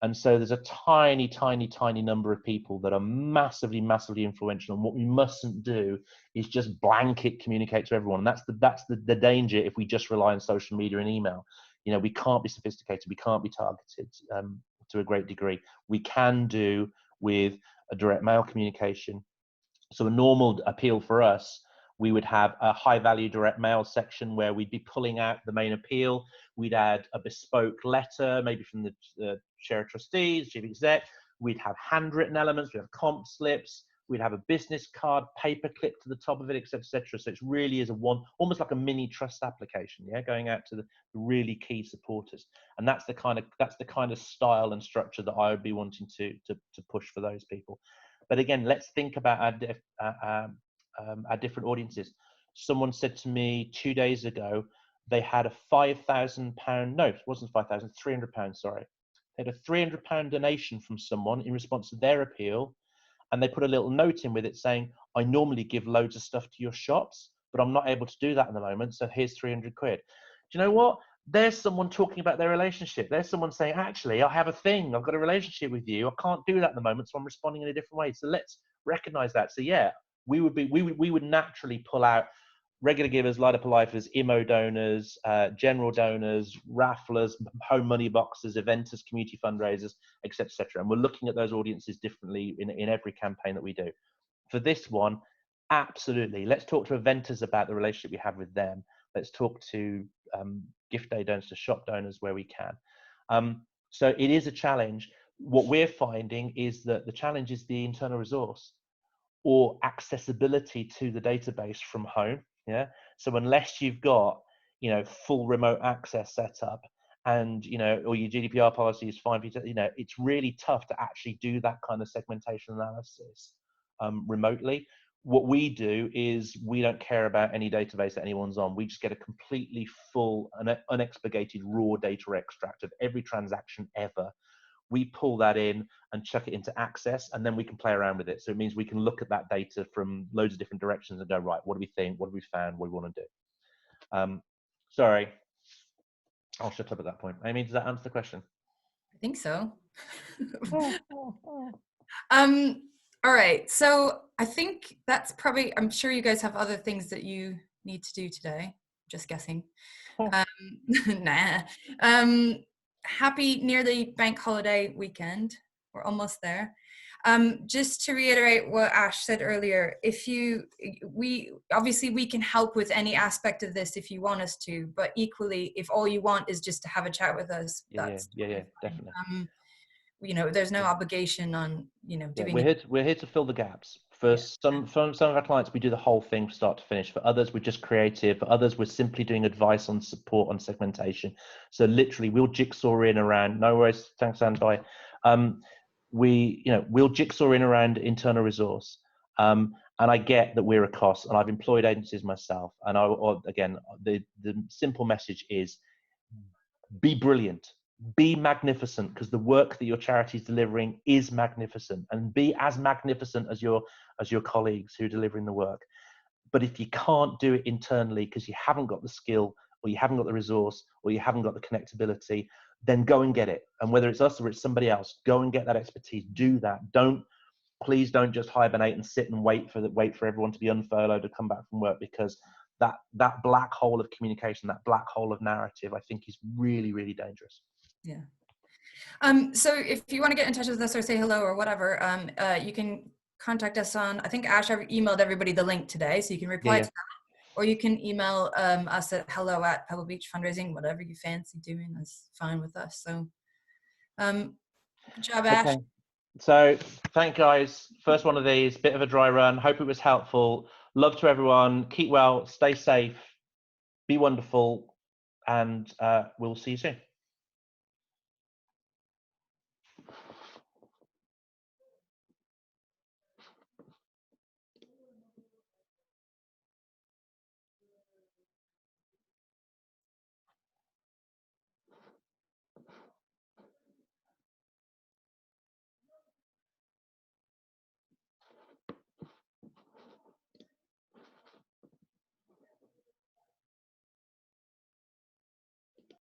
And so there's a tiny, tiny, tiny number of people that are massively, massively influential. And what we mustn't do is just blanket communicate to everyone. And that's the danger if we just rely on social media and email. We can't be sophisticated. We can't be targeted to a great degree. We can do with a direct mail communication. So a normal appeal for us, we would have a high value direct mail section where we'd be pulling out the main appeal. We'd add a bespoke letter, maybe from the chair of trustees, chief exec. We'd have handwritten elements, we'd have comp slips, we'd have a business card, paper clip to the top of it, etc., etc. So it really is almost like a mini trust application, going out to the really key supporters. And that's the kind of style and structure that I would be wanting to push for those people. But again, let's think about our different audiences. Someone said to me 2 days ago, they had a £5,000, no, it wasn't 5,000, £300, sorry. They had a £300 donation from someone in response to their appeal. And they put a little note in with it saying, I normally give loads of stuff to your shops, but I'm not able to do that at the moment. So here's 300 quid. Do you know what? There's someone talking about their relationship. There's someone saying, actually, I have a thing. I've got a relationship with you. I can't do that at the moment. So I'm responding in a different way. So let's recognize that. So yeah, we would naturally pull out regular givers, light up lifers, IMO donors, general donors, rafflers, home money boxes, eventers, community fundraisers, etc., etc. And we're looking at those audiences differently in every campaign that we do. For this one, absolutely. Let's talk to eventers about the relationship we have with them. Let's talk to gift day donors, to shop donors where we can. So it is a challenge. What we're finding is that the challenge is the internal resource or accessibility to the database from home. So unless you've got, full remote access set up and, or your GDPR policy is fine, it's really tough to actually do that kind of segmentation analysis remotely. What we do is we don't care about any database that anyone's on. We just get a completely full and unexpurgated raw data extract of every transaction ever. We pull that in and chuck it into Access, and then we can play around with it. So it means we can look at that data from loads of different directions and go, right, what do we think? What have we found? What do we want to do? Sorry, I'll shut up at that point. Amy, does that answer the question? I think so. All right. So I think that's probably, I'm sure you guys have other things that you need to do today. Just guessing. Nah. Happy nearly bank holiday weekend. We're almost there. Just to reiterate what Ash said earlier, we can help with any aspect of this if you want us to, but equally, if all you want is just to have a chat with us, that's definitely. There's no obligation on, doing we're here to fill the gaps. For some of our clients, we do the whole thing start to finish. For others, we're just creative. For others, we're simply doing advice on support on segmentation. So literally, we'll jigsaw in around. No worries, thanks, Anne. Bye. We'll jigsaw in around internal resource. And I get that we're a cost, and I've employed agencies myself. And again, the simple message is: be brilliant. be magnificent, because the work that your charity is delivering is magnificent, and be as magnificent as your colleagues who are delivering the work. But if you can't do it internally because you haven't got the skill, or you haven't got the resource, or you haven't got the connectability, then go and get it. And whether it's us or it's somebody else, go and get that expertise. Do that. Please don't just hibernate and sit and wait for everyone to be unfurloughed to come back from work, because that black hole of communication, that black hole of narrative, I think is really, really dangerous. Yeah. So if you want to get in touch with us or say hello or whatever, you can contact us on, I think Ash emailed everybody the link today, so you can reply to that, or you can email us at hello@Pebblebeach Fundraising. Whatever you fancy doing is fine with us. So good job, Ash. Okay. So thank guys. First one of these, bit of a dry run. Hope it was helpful. Love to everyone. Keep well, stay safe, be wonderful, and we'll see you soon.